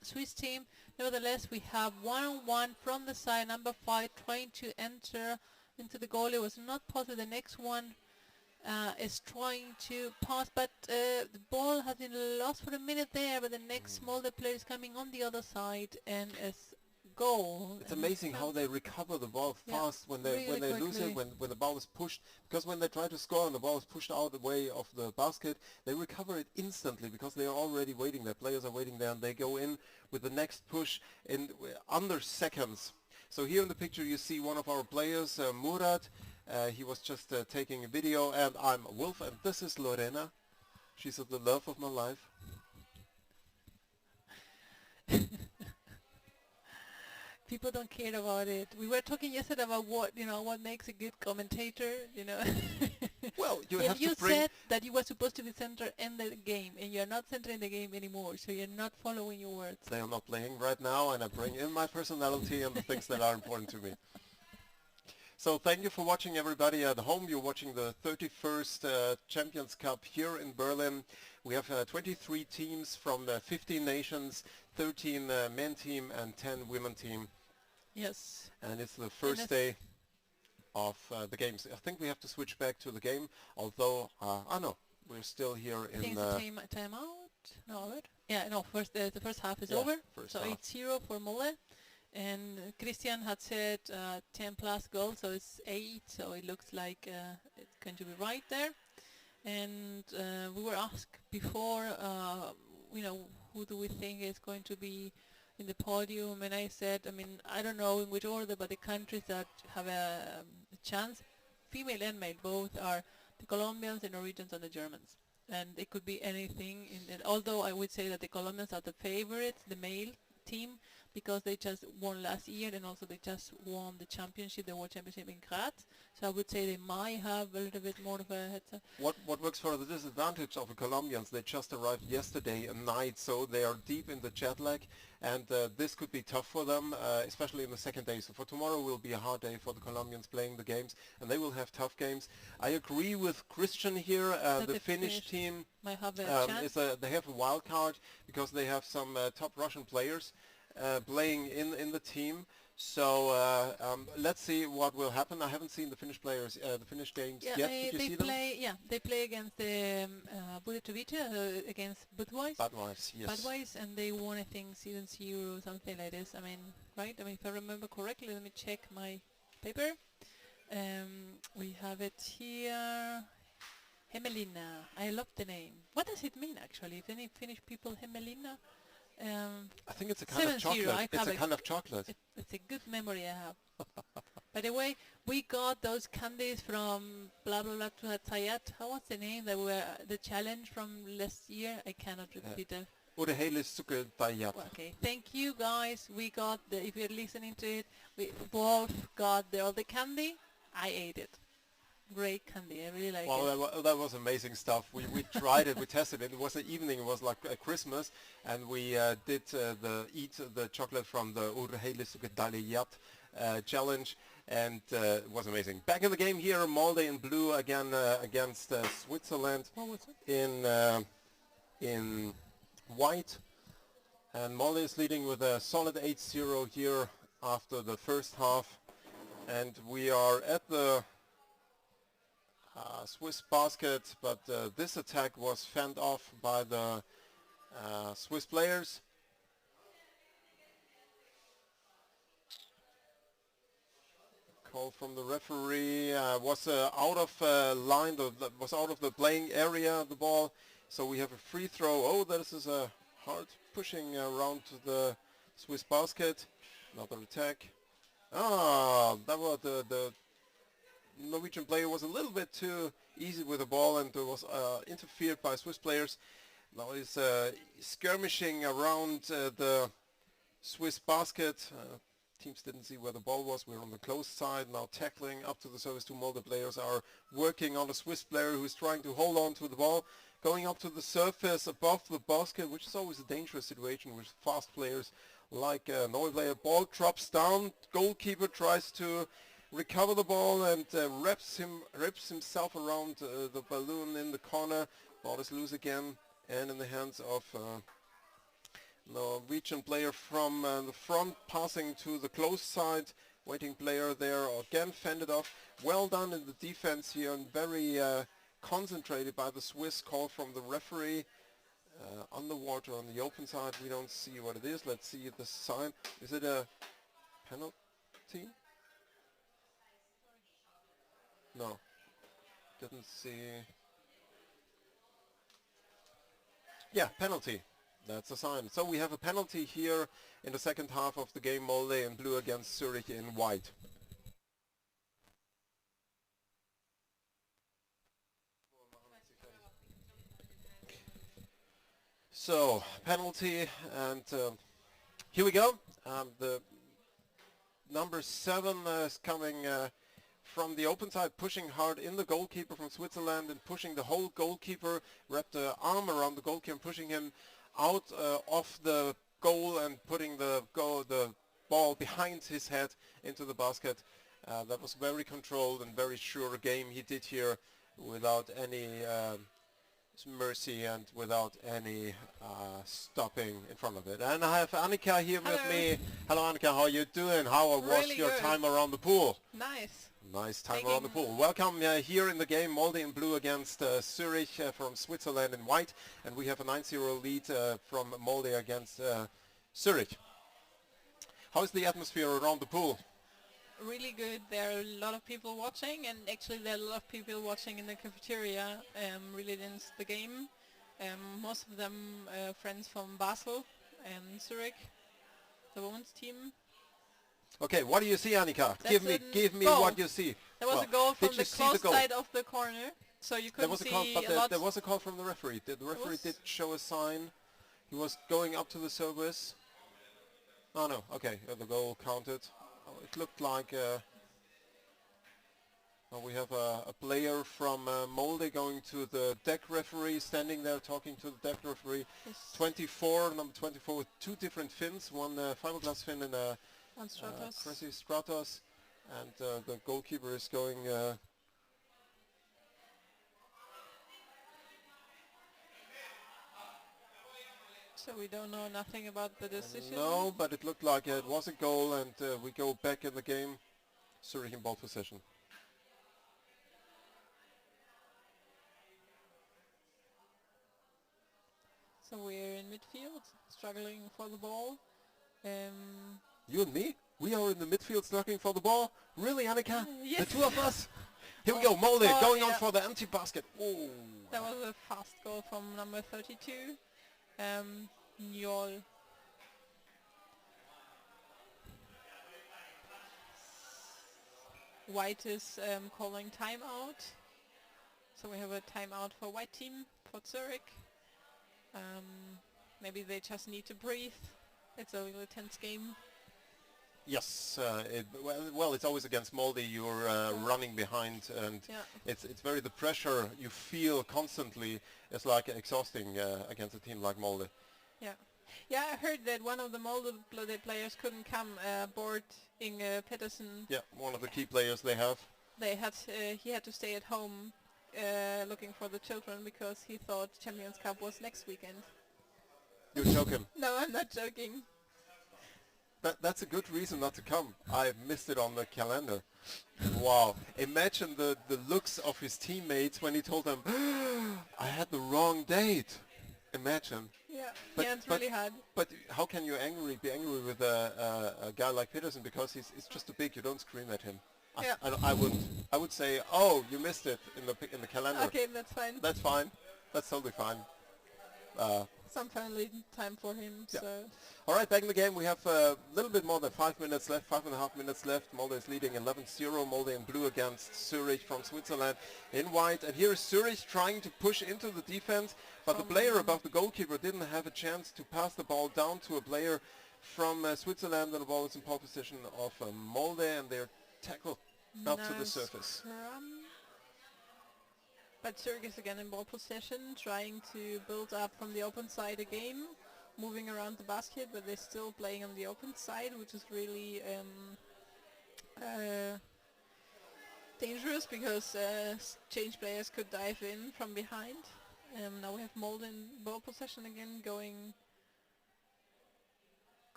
Swiss team. Nevertheless, we have 1-on-1 from the side, number 5 trying to enter into the goal. It was not possible. The next one is trying to pass, but the ball has been lost for a minute there, but the next Molde player is coming on the other side and is goal. It's amazing how they recover the ball fast when they lose it, when the ball is pushed, because when they try to score and the ball is pushed out the way of the basket, they recover it instantly because they are already waiting there. Players are waiting there, and they go in with the next push in under seconds. So here in the picture you see one of our players, Murat. He was just taking a video, and I'm Wolf, and this is Lorena. She's the love of my life. People don't care about it. We were talking yesterday about what makes a good commentator. Well, you If have you to bring. said that you were supposed to be center in the game, and you're not centering the game anymore, so you're not following your words. They are not playing right now, and I bring in my personality and the things that are important to me. So thank you for watching, everybody at home. You're watching the 31st Champions Cup here in Berlin. We have 23 teams from 15 nations, 13 men team and 10 women team. Yes. And it's the first day of the games. I think we have to switch back to the game, although, no, we're still here I in... think it's time out? No, right? Yeah, no, the first half is over. So 8-0 for Molde. And Christian had said 10 plus goals, so it's 8, so it looks like it's going to be right there. And we were asked before, who do we think is going to be in the podium, and I said, I don't know in which order, but the countries that have a chance, female and male both, are the Colombians, the Norwegians, and the Germans. And it could be anything, although I would say that the Colombians are the favorites, the male team, because they just won last year, and also they just won the championship, the World Championship in Graz. So I would say they might have a little bit more of a heads up. What works for the disadvantage of the Colombians, they just arrived yesterday at night, so they are deep in the jet lag, and this could be tough for them, especially in the second day. So for tomorrow will be a hard day for the Colombians playing the games, and they will have tough games. I agree with Christian here. The Finnish team might have a chance. They have a wild card because they have some top Russian players playing in the team. So let's see what will happen. I haven't seen the Finnish players, the Finnish games yet. Did you see them? Yeah, they play against the Budetovice, against Budweis. Budweis, yes. Budweis, and they won, I think, 7-0, something like this. Right? If I remember correctly, let me check my paper. We have it here. Hemelina. I love the name. What does it mean, actually? If any Finnish people, Hemelina? I think it's a kind of chocolate. It's a kind of chocolate. It's a good memory I have. By the way, we got those candies from blah blah blah to Tayat. How was the name? That were the challenge from last year. I cannot repeat it. Okay, thank you guys. We got if you're listening to it, we both got all the candy. I ate it. Great candy. I really like it. Well, that was amazing stuff. We tried it. We tested it. It was an evening. It was like Christmas, and we did eat the chocolate from the Urheilisuke Daliyat challenge, and it was amazing. Back in the game here, Molde in blue again against Switzerland in white, and Molde is leading with a solid 8-0 here after the first half. And we are at the Swiss basket, but this attack was fended off by the Swiss players. Call from the referee was out of line, was out of the playing area, the ball. So we have a free throw. Oh, this is a hard pushing around to the Swiss basket. Another attack. Ah, that was the Norwegian player was a little bit too easy with the ball and was interfered by Swiss players. Now he's skirmishing around the Swiss basket. Teams didn't see where the ball was. We're on the close side now, tackling up to the service. Two Molde players are working on a Swiss player who's trying to hold on to the ball, going up to the surface above the basket, which is always a dangerous situation with fast players like Norway player. Ball drops down. Goalkeeper tries to recover the ball and wraps himself around the balloon in the corner. Ball is loose again and in the hands of Norwegian player from the front, passing to the close side. Waiting player there, again fended off. Well done in the defense here and very concentrated by the Swiss. Call from the referee. Underwater on the open side, we don't see what it is. Let's see the sign. Is it a penalty? No, didn't see. Yeah, penalty. That's a sign. So we have a penalty here in the second half of the game. Molde in blue against Zurich in white. So penalty, and here we go. The number 7 is coming from the open side, pushing hard in the goalkeeper from Switzerland and pushing the whole goalkeeper, wrapped the arm around the goalkeeper and pushing him out of the goal and putting the ball behind his head into the basket. That was very controlled and very sure game he did here without any mercy and without any stopping in front of it. And I have Annika here with me. Hello Annika, how are you doing? How was Really your good. time around the pool? Nice. Nice time around the pool. Welcome here in the game, Molde in blue against Zurich from Switzerland in white. And we have a 9-0 lead from Molde against Zurich. How is the atmosphere around the pool? Really good. There are a lot of people watching, and actually there are a lot of people watching in the cafeteria, really into the game. Most of them friends from Basel and Zurich, the women's team. Okay, what do you see, Annika? That's Give me goal. what you see. There was Well, a goal from did you the see the close goal? side of the corner, so you There couldn't was a call, see but a lot. there was a call from the referee. The referee was? did show a sign. He was going up to the service. Oh no, okay, the goal counted. Oh, it looked like well, we have a player from Molde going to the deck referee, standing there talking to the deck referee. Yes. 24, number 24 with two different fins, one fiberglass fin and a On Stratos. Cressy Stratos, and the goalkeeper is going So we don't know nothing about the decision. no, but it looked like it was a goal, and we go back in the game. Zurich in ball possession. So we're in midfield, struggling for the ball. You and me? We are in the midfield struggling for the ball? Really, Annika? Yes. The two of us? Here we go, Molde going on yeah. for the empty basket. Oh. That was a fast goal from number 32, Njol. White is calling timeout. So we have a timeout for white team, for Zurich. Maybe they just need to breathe. It's a really tense game. Yes, well, it's always against Molde. You're running behind, and Yeah. it's very the pressure you feel constantly is like exhausting against a team like Molde. Yeah. Yeah, I heard that one of the Molde players couldn't come aboard Inge Pedersen. Yeah, one of the key players they have. He had to stay at home looking for the children because he thought Champions Cup was next weekend. You're joking. No, I'm not joking. That's a good reason not to come. I missed it on the calendar. Wow. Imagine the looks of his teammates when he told them, I had the wrong date. Imagine. Yeah, But, yeah, it's but, really hard. but how can you be angry with a guy like Peterson, because he's just too big, you don't scream at him. Yeah. I wouldn't. I would say, oh, you missed it in the calendar. Okay, that's fine. That's fine. That's totally fine. Some family time for him, Yeah. so... All right, back in the game. We have a little bit more than 5 minutes left, 5.5 minutes left. Molde is leading 11-0. Molde in blue against Zurich from Switzerland in white. And here is Zurich trying to push into the defense, but the player above the goalkeeper didn't have a chance to pass the ball down to a player from Switzerland, and the ball is in pole position of Molde, and they're tackled up to the Nice surface. scrum. But Zurich is again in ball possession, trying to build up from the open side again, moving around the basket, but they're still playing on the open side, which is really dangerous, because change players could dive in from behind. Now we have Molde in ball possession again, going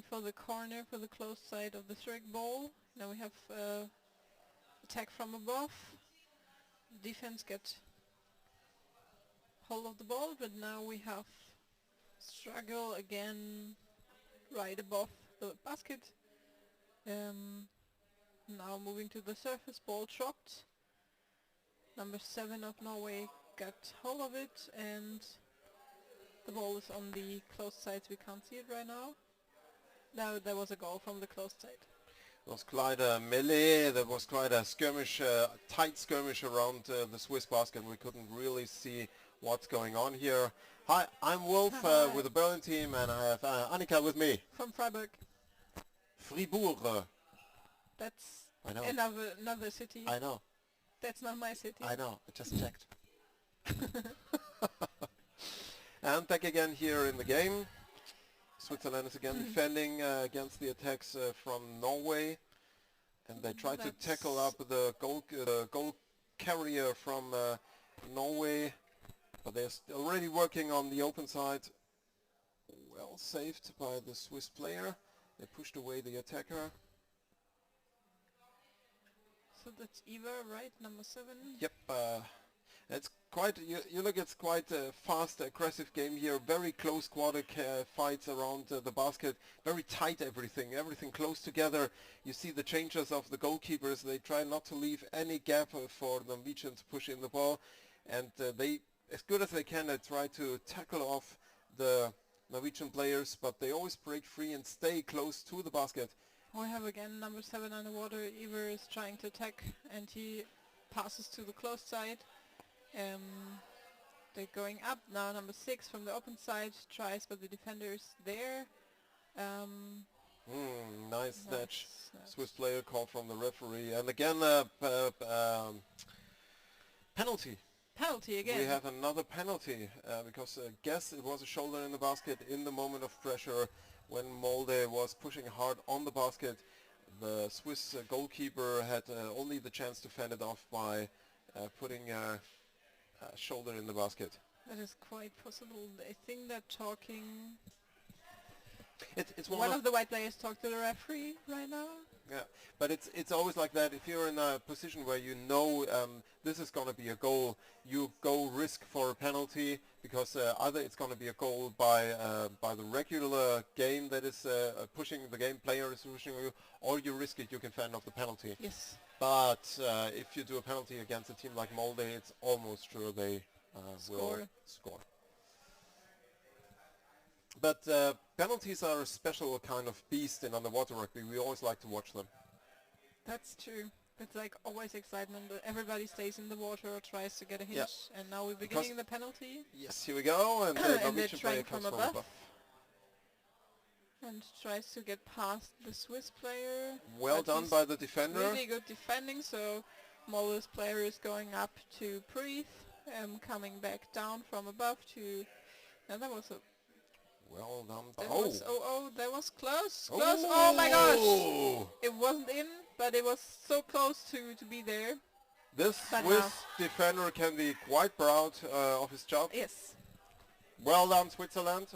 for the corner, for the close side of the Zurich ball. Now we have attack from above. Defense get hold of the ball, but now we have struggle again right above the basket. Now moving to the surface, ball dropped. Number 7 of Norway got hold of it, and the ball is on the closed side. We can't see it right now. Now there was a goal from the closed side. There was quite a melee, there was quite a skirmish, tight skirmish around the Swiss basket. We couldn't really see what's going on here. Hi, I'm Wolf with the Berlin team, and I have Annika with me. From Freiburg. Fribourg. That's I know. another city. I know. That's not my city. I know. I just checked. And back again here in the game. Switzerland is again defending against the attacks from Norway, and they try to tackle up the goal carrier from Norway, but they're already working on the open side. Well saved by the Swiss player. They pushed away the attacker. So that's Eva, right? Number 7? Yep. It's quite, you look, it's quite a fast, aggressive game here. Very close quarter fights around the basket. Very tight everything close together. You see the changes of the goalkeepers. They try not to leave any gap for the Norwegians to push in the ball. And they, as good as they can, they try to tackle off the Norwegian players, but they always break free and stay close to the basket. We have again number 7 underwater. Eva is trying to attack, and he passes to the closed side. They're going up now. Number 6 from the open side tries, but the defender is there. Nice snatch. Nice. Swiss player called from the referee, and again penalty. Penalty again. We have another penalty because I guess it was a shoulder in the basket in the moment of pressure when Molde was pushing hard on the basket. The Swiss goalkeeper had only the chance to fend it off by putting a shoulder in the basket. That is quite possible. I think they're talking... It's one of the white players talked to the referee right now. Yeah, but it's always like that. If you're in a position where you know this is going to be a goal, you go risk for a penalty, because either it's going to be a goal by the regular game that is pushing the game, player is pushing you, or you risk it, you can fend off the penalty. Yes. But if you do a penalty against a team like Molde, it's almost sure they will score. But penalties are a special kind of beast in underwater rugby. We always like to watch them. That's true. It's like always excitement. Everybody stays in the water or tries to get a hit. Yeah. And now we're beginning the penalty. Yes, here we go. And the And they're Norwegian player trying comes from from above. And tries to get past the Swiss player. Well but done he's by the defender. Really good defending. So Molde's player is going up to breathe. Coming back down from above to... Now that was a... Well done. That was close. Close. Oh my gosh. It wasn't in, but it was so close to be there. This But Swiss defender can be quite proud of his job. Yes. Well done, Switzerland.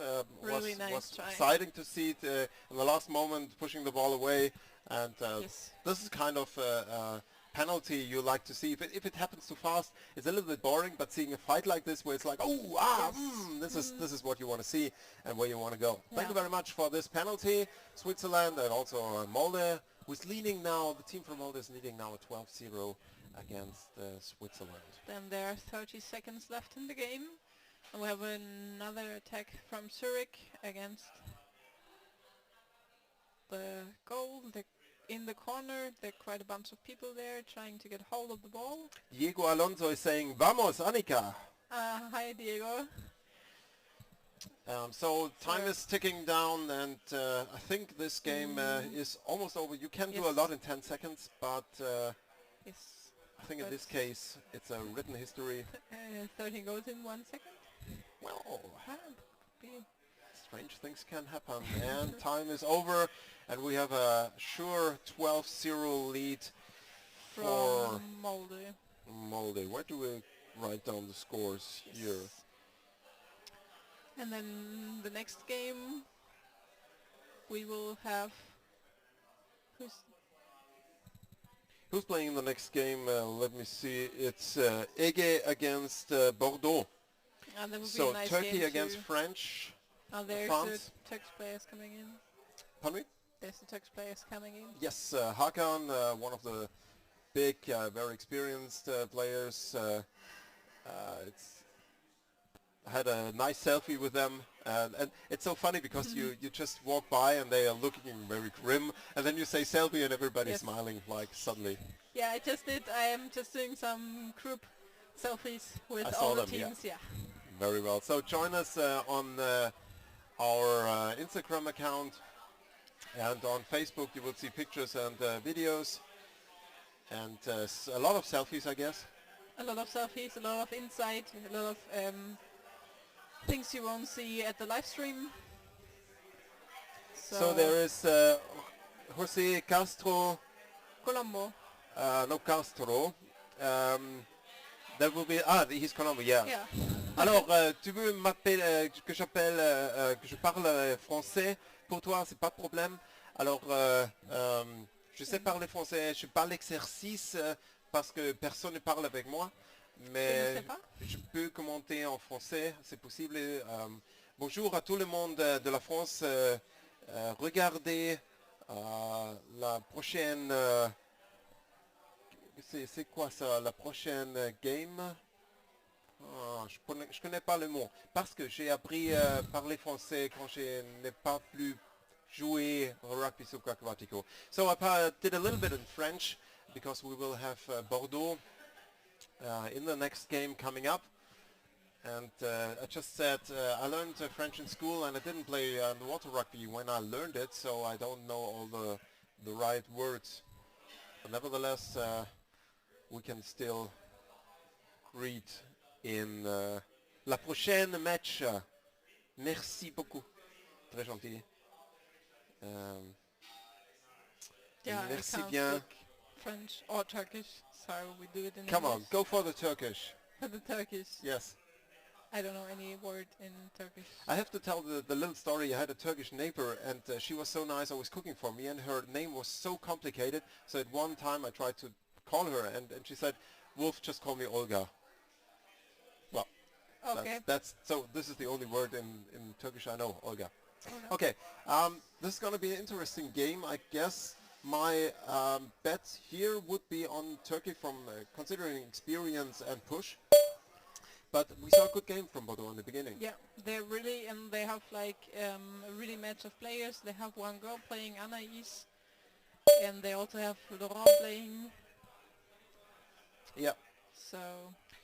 Really nice was try. exciting to see it in the last moment, pushing the ball away. And Yes. this is kind of a penalty you like to see. If it happens too fast, it's a little bit boring. But seeing a fight like this, where it's like, oh, this is what you want to see and where you want to go. Thank you Yeah. very much for this penalty, Switzerland, and also Molde, who's leading now. The team from Molde is leading now at 12-0 against Switzerland. Then there are 30 seconds left in the game. And we have another attack from Zurich against the goal. In the corner, there are quite a bunch of people there trying to get hold of the ball. Diego Alonso is saying, "Vamos, Annika." Hi, Diego. So time is ticking down, and I think this game is almost over. You can do a Yes. lot in 10 seconds, but Yes. I think in But- this case it's a written history. 13 goals in 1 second. Well, Could be. strange things can happen, and time is over, and we have a sure 12-0 lead for From Molde. Molde. Where do we write down the scores here? Yes. And then the next game we will have Who's playing in the next game? Let me see. It's Ege against Bordeaux. that would So be a nice Turkey game against too. French. There's France. the Turkish players coming in. Pardon me? There's the Turkish players coming in. Yes, Hakan, one of the big, very experienced players. It's had a nice selfie with them, and it's so funny because you just walk by and they are looking very grim, and then you say selfie and everybody's Yes. smiling like suddenly. Yeah, I am just doing some group selfies with I saw all the them, yeah. teams. Yeah. Very well. So join us on our Instagram account, and on Facebook you will see pictures and videos, and a lot of selfies, I guess. A lot of selfies, a lot of insight, a lot of things you won't see at the live stream. So there is Jose Castro, Colombo. no Castro. That will be he's Colombo, yeah. Yeah. Alors, tu veux m'appeler que je parle français pour toi, c'est pas de problème. Alors, je sais parler français, je parle l'exercice parce que personne ne parle avec moi, Tu ne mais sais pas? je peux commenter en français, c'est possible. Bonjour à tout le monde de la France. Regardez la prochaine... c'est quoi ça, la prochaine game? Je connais pas le mot parce que j'ai appris à parler français quand je n'ai pas plus joué au rugby super aquatico. So I did a little bit in French because we will have Bordeaux in the next game coming up. And I just said I learned French in school and I didn't play water rugby when I learned it, so I don't know all the right words. But nevertheless, we can still greet in la prochaine match. Merci beaucoup. Très gentil. Yeah, I Merci can't bien. speak French or Turkish, so we do it in Come on, English. go for the Turkish. For the Turkish. Yes. I don't know any word in Turkish. I have to tell the little story. I had a Turkish neighbor, and she was so nice, always cooking for me, and her name was so complicated. So at one time I tried to call her, and she said, "Wolf, just call me Olga." Well, Okay. so this is the only word in Turkish I know, Olga. Olga. Okay, this is going to be an interesting game. I guess my bet here would be on Turkey from considering experience and push. But we saw a good game from Bordeaux in the beginning. Yeah, they're really, and they have like a really match of players. They have one girl playing Anaïs, and they also have Laurent playing. Yeah. So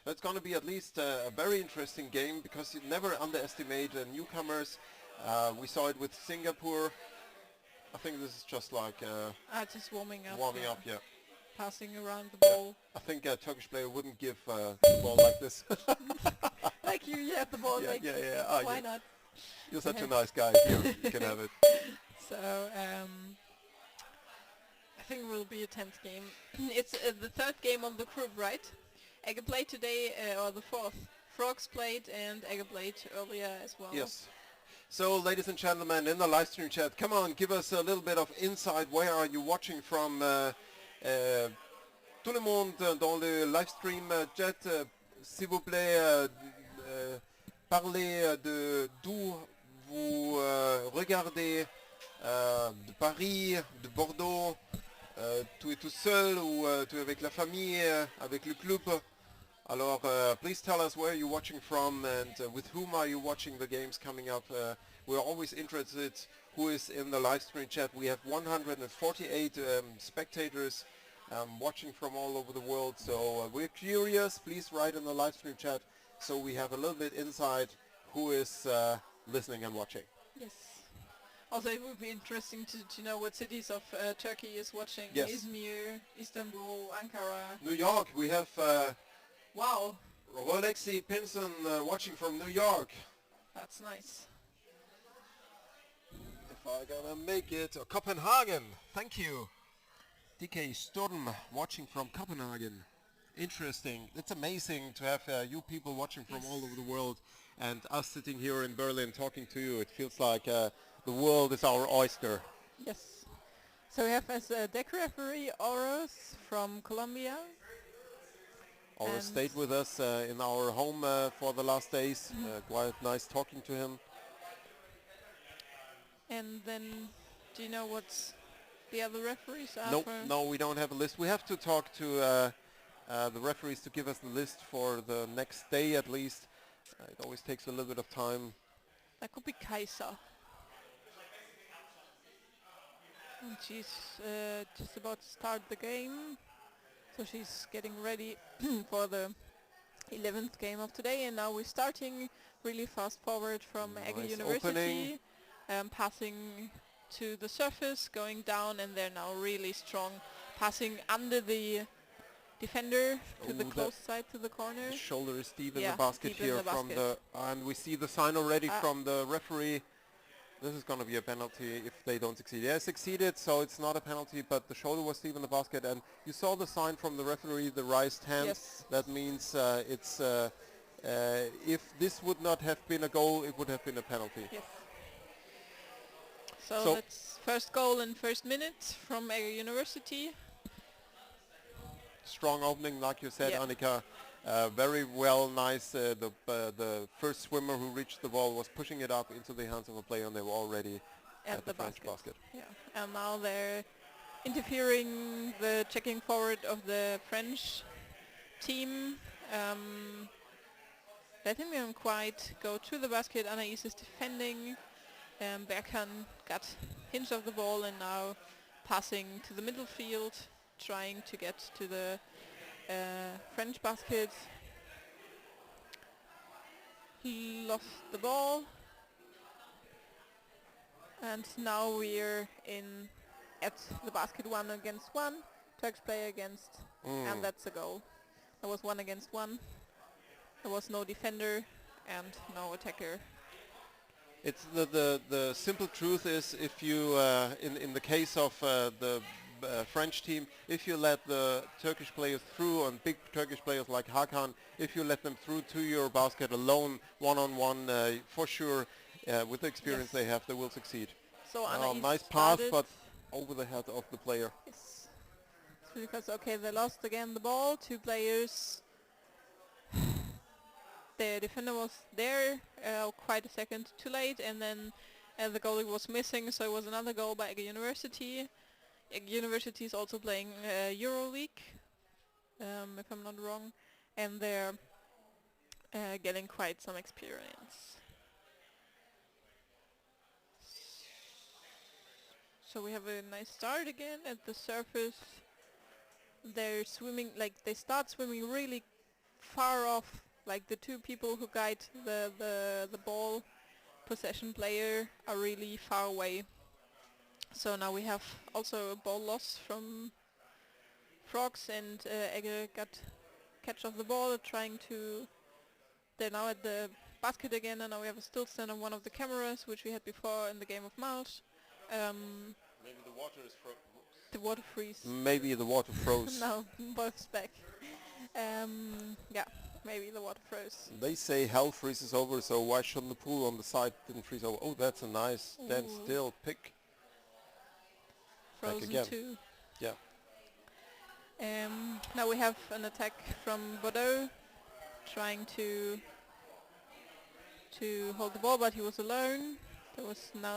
It's going to be at least a very interesting game because you never underestimate newcomers. We saw it with Singapore. I think this is just like just warming up. warming yeah. up, yeah. Passing around the ball. I think a Turkish player wouldn't give the ball like this. Like you have the ball. Yeah, like, yeah. Ah, why you- not? You're such a nice guy. Here, you can have it. So I think it will be a 10th game. It's the third game of the group, right? I can play today or the fourth. Frogs played and Egger played earlier as well. Yes. So, ladies and gentlemen, in the live stream chat, come on, give us a little bit of insight. Where are you watching from? Tout le monde dans le live stream chat, s'il vous plaît, parlez de d'où vous regardez, de Paris, de Bordeaux, tu es tout seul ou tu es avec la famille, avec le club. Alors, please tell us where you're watching from and with whom are you watching the games coming up. We're always interested who is in the live stream chat. We have 148 spectators watching from all over the world, so we're curious. Please write in the live stream chat so we have a little bit insight who is listening and watching. Yes. Also, it would be interesting to know what cities of Turkey is watching. Yes. Izmir, Istanbul, Ankara. New York, we have Wow, Rolexi Pinson watching from New York. that's nice. If I gonna make it, Copenhagen, thank you. DK Sturm watching from Copenhagen. Interesting. It's amazing to have you people watching from all over the world and us sitting here in Berlin talking to you. It feels like the world is our oyster. Yes. So we have as a deck referee Oros from Colombia. Oris And- stayed with us in our home for the last days. Quite nice talking to him. And then, do you know what the other referees are? No, for? no, we don't have a list. We have to talk to the referees to give us the list for the next day at least. It always takes a little bit of time. That could be Kaiser. And she's just about to start the game. So she's getting ready for the 11th game of today. And now we're starting really fast forward from Egger Nice University. Passing to the surface, going down, and they're now really strong. Passing under the defender to the Oh, close side to the corner. The shoulder is deep in Yeah, the basket deep in here the from basket. and we see the sign already Ah. from the referee. This is going to be a penalty if they don't succeed. Yeah, succeeded, so it's not a penalty, but the shoulder was deep in the basket, and you saw the sign from the referee, the raised hand. Yes. That means it's if this would not have been a goal, it would have been a penalty. Yes. So, So- that's first goal in first minute from Egger University. Strong opening, like you said, Yeah. Annika. Very well, nice. The first swimmer who reached the ball was pushing it up into the hands of a player, and they were already at the French basket. Yeah, and now they're interfering the checking forward of the French team. Letting them quite go to the basket. Anaïs is defending. Berkan got hinge of the ball and now passing to the middle field, trying to get to the French basket. He lost the ball. And now we're in at the basket 1-against-1. Turks play against, and that's a goal. There was 1-against-1. There was no defender and no attacker. It's the simple truth is if you in the case of the French team, if you let the Turkish players through, and big Turkish players like Hakan, if you let them through to your basket alone, one-on-one, for sure, with the experience Yes. they have, they will succeed. So Anaïs Nice pass, started. but over the head of the player. Yes. So because okay, they lost again the ball. Two players. The defender was there quite a second too late, and then the goalie was missing, so it was another goal by Egger University. Egger University is also playing EuroLeague, if I'm not wrong, and they're getting quite some experience. So we have a nice start again at the surface. They're swimming, like they start swimming really far off. Like the two people who guide the ball possession player are really far away. So now we have also a ball loss from Frogs, and Egger got catch of the ball, trying to... They're now at the basket again, and now we have a still stand on one of the cameras, which we had before in the game of Malch. Maybe the water is The water freeze. Maybe the water froze. No, both back. Yeah, maybe the water froze. They say hell freezes over, so why shouldn't the pool on the side didn't freeze over? Oh, that's a nice stand Ooh. still pick. Back Frozen again. too. Yeah. Now we have an attack from Bordeaux, trying to hold the ball, but he was alone.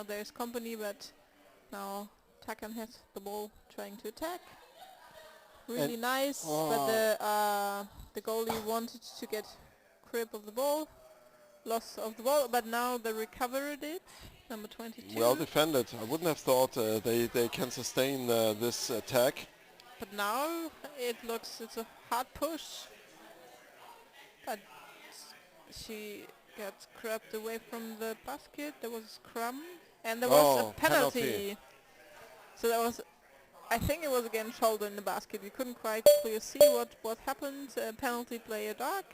There's company, but now Takan has the ball, trying to attack. Really And- nice, but the goalie wanted to get grip of the ball, loss of the ball, but now they recovered it. Number 22. Well defended. I wouldn't have thought they can sustain this attack. But now it's a hard push. But she gets grabbed away from the basket. There was a scrum and there was a penalty. So that was, I think it was again shoulder in the basket. We couldn't quite clearly see what happened. Penalty player dark.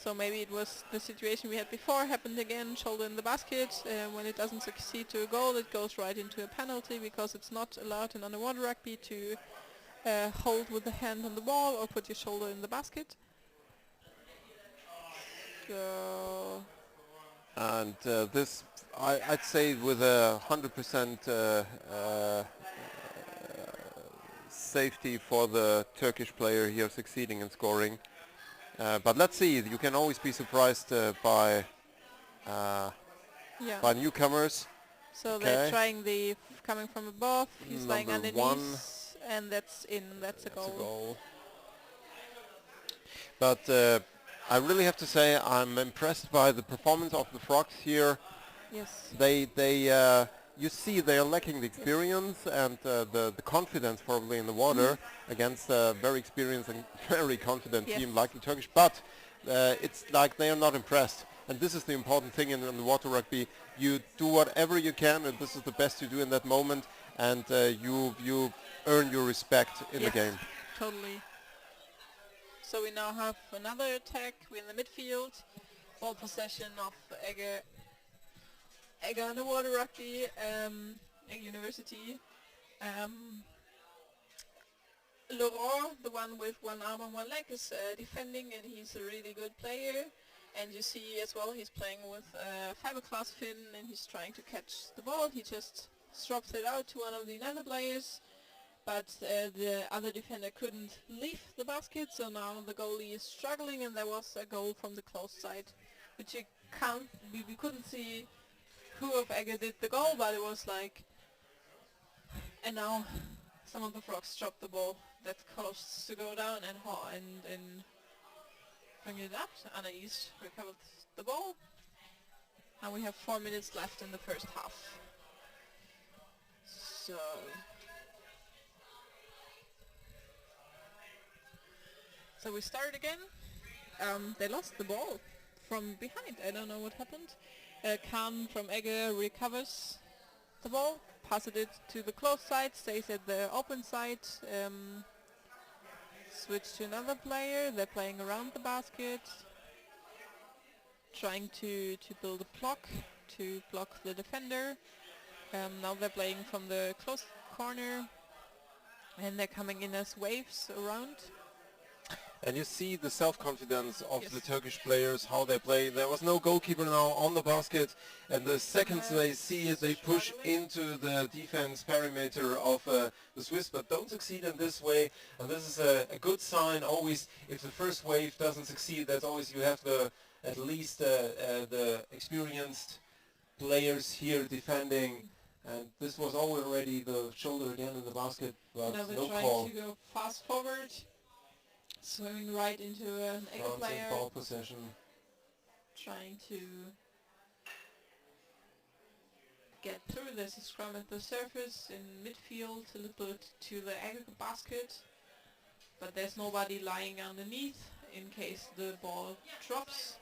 So maybe it was the situation we had before happened again, shoulder in the basket. When it doesn't succeed to a goal, it goes right into a penalty because it's not allowed in underwater rugby to hold with the hand on the ball or put your shoulder in the basket. So And this, I'd say with a 100% safety for the Turkish player here succeeding in scoring. But let's see, you can always be surprised by newcomers. So Okay. they're trying coming from above. He's lying Number underneath, and that's in. That's a That's goal. a goal. But I really have to say I'm impressed by the performance of the Frogs here. Yes. You see they are lacking the experience and the confidence probably in the water against a very experienced and very confident Yes. team like the Turkish. But it's like they are not impressed. And this is the important thing in the water rugby. You do whatever you can, and this is the best you do in that moment, and you earn your respect in the game. Totally. So we now have another attack. We're in the midfield. Ball possession of Egger Underwater Rugby, Egger University. Laurent, the one with one arm and one leg, is defending, and he's a really good player. And you see as well he's playing with fiberglass fin, and he's trying to catch the ball. He just drops it out to one of the other players, but the other defender couldn't leave the basket, so now the goalie is struggling, and there was a goal from the close side, which we couldn't see who of Egger did the goal, but it was like, and now some of the Frogs dropped the ball that close to go down and bring it up. Anais recovered the ball. And we have 4 minutes left in the first half. So we start again. They lost the ball from behind. I don't know what happened. Khan from Egger recovers the ball, passes it to the close side, stays at the open side. Switch to another player. They're playing around the basket, trying to build a block to block the defender. Now they're playing from the close corner, and they're coming in as waves around. And you see the self-confidence of Yes. the Turkish players, how they play. There was no goalkeeper now on the basket, and the second they see it, they push into the defense perimeter of the Swiss, but don't succeed in this way. And this is a good sign. Always, if the first wave doesn't succeed, that's always you have at least the experienced players here defending. And this was already the shoulder again in the basket, but Now they're no trying call. to go fast forward, swimming right into an Egger France in player, ball possession. trying to get through. There's a scrum at the surface in midfield, a little bit to the Egger basket, but there's nobody lying underneath in case the ball drops.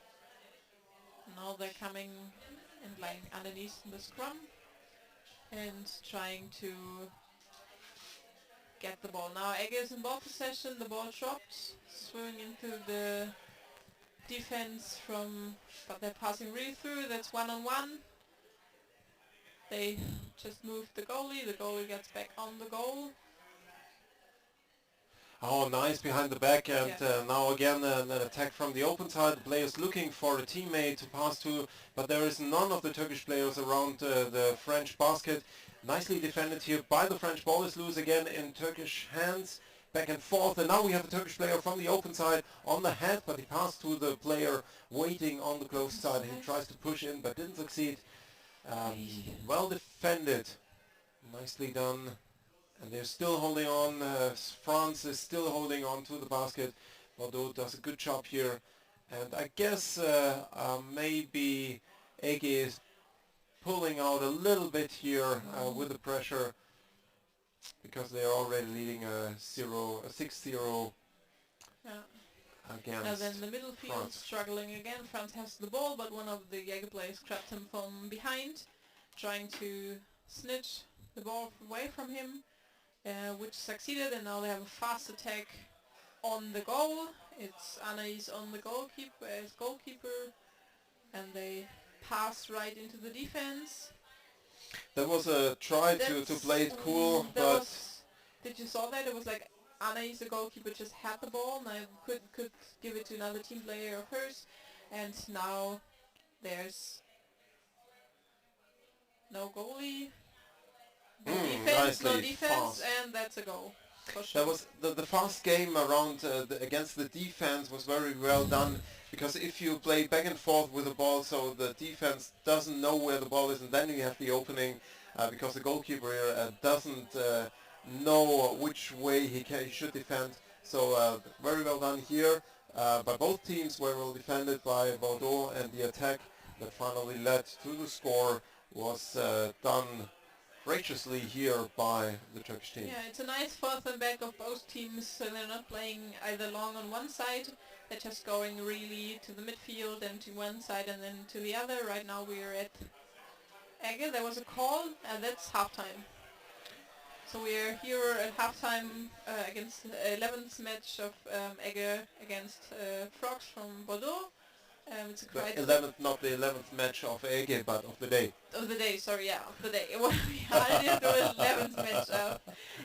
Now they're coming and lying underneath in the scrum and trying to get the ball. Now Egger is in ball possession, the ball dropped, swimming into the defense but they're passing really through. That's one-on-one. They just moved the goalie gets back on the goal. Oh, nice behind the back, and Yeah. now again an attack from the open side. The players looking for a teammate to pass to, but there is none of the Turkish players around the French basket. Nicely defended here by the French. Ball is loose again in Turkish hands. Back and forth, and now we have a Turkish player from the open side on the head, but he passed to the player waiting on the close side. He tries to push in, but didn't succeed. Well defended. Nicely done. And they're still holding on. France is still holding on to the basket. Bordeaux does a good job here. And I guess maybe Ege is pulling out a little bit here with the pressure, because they are already leading a 6-0 Yeah. against And then the middle field France. struggling again. France has the ball, but one of the Jaeger players grabbed him from behind, trying to snitch the ball away from him, which succeeded, and now they have a fast attack on the goal. It's Anais on the goalkeeper, and they pass right into the defense. That was a try to play it cool, but Did you saw that? It was like Anais, the goalkeeper, just had the ball, and I could give it to another team player of hers, and now there's no goalie, nicely defense, fast. and that's a goal. For sure. That was the fast game around against the defense was very well done, because if you play back and forth with the ball, so the defense doesn't know where the ball is, and then you have the opening, because the goalkeeper doesn't know which way he should defend. So very well done here by both teams. Were well defended by Bordeaux, and the attack that finally led to the score was done graciously here by the Turkish team. Yeah, it's a nice forth and back of both teams, so they're not playing either long on one side, they're just going really to the midfield and to one side and then to the other. Right now we're at Ege, there was a call, and that's halftime. So we're here at halftime against the 11th match of Ege against Frogs from Bordeaux. It's a The quite 11th, not the 11th match of Ege, but of the day. of the day, sorry, yeah, of the day. I didn't do 11th match of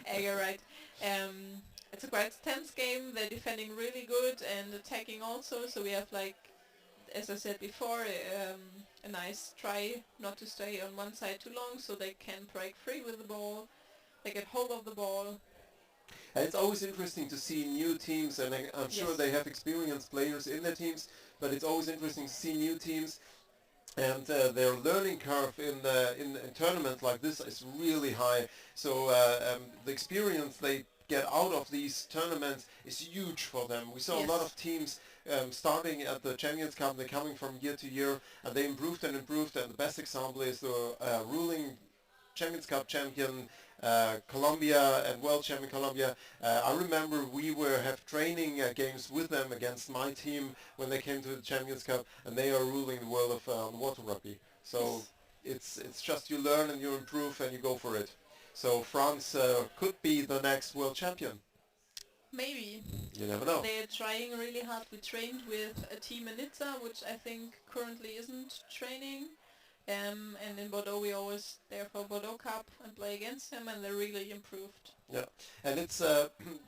Ege, right. It's a quite tense game. They're defending really good and attacking also, so we have, like, as I said before, a nice try not to stay on one side too long, so they can break free with the ball, they get hold of the ball. And it's always interesting to see new teams, and I'm sure Yes. they have experienced players in their teams, but it's always interesting to see new teams, and their learning curve in tournaments like this is really high. So the experience they get out of these tournaments is huge for them. We saw a lot Yes. of teams starting at the Champions Cup, they're coming from year to year, and they improved and improved, and the best example is the ruling Champions Cup champion Colombia and world champion Colombia. I remember we have training games with them against my team when they came to the Champions Cup, and they are ruling the world of water rugby. So it's just you learn and you improve and you go for it. So France could be the next world champion. Maybe. You never know. They're trying really hard. We trained with a team in Nizza, which I think currently isn't training. And in Bordeaux we always there for Bordeaux Cup and play against them, and they're really improved. Yeah, and it's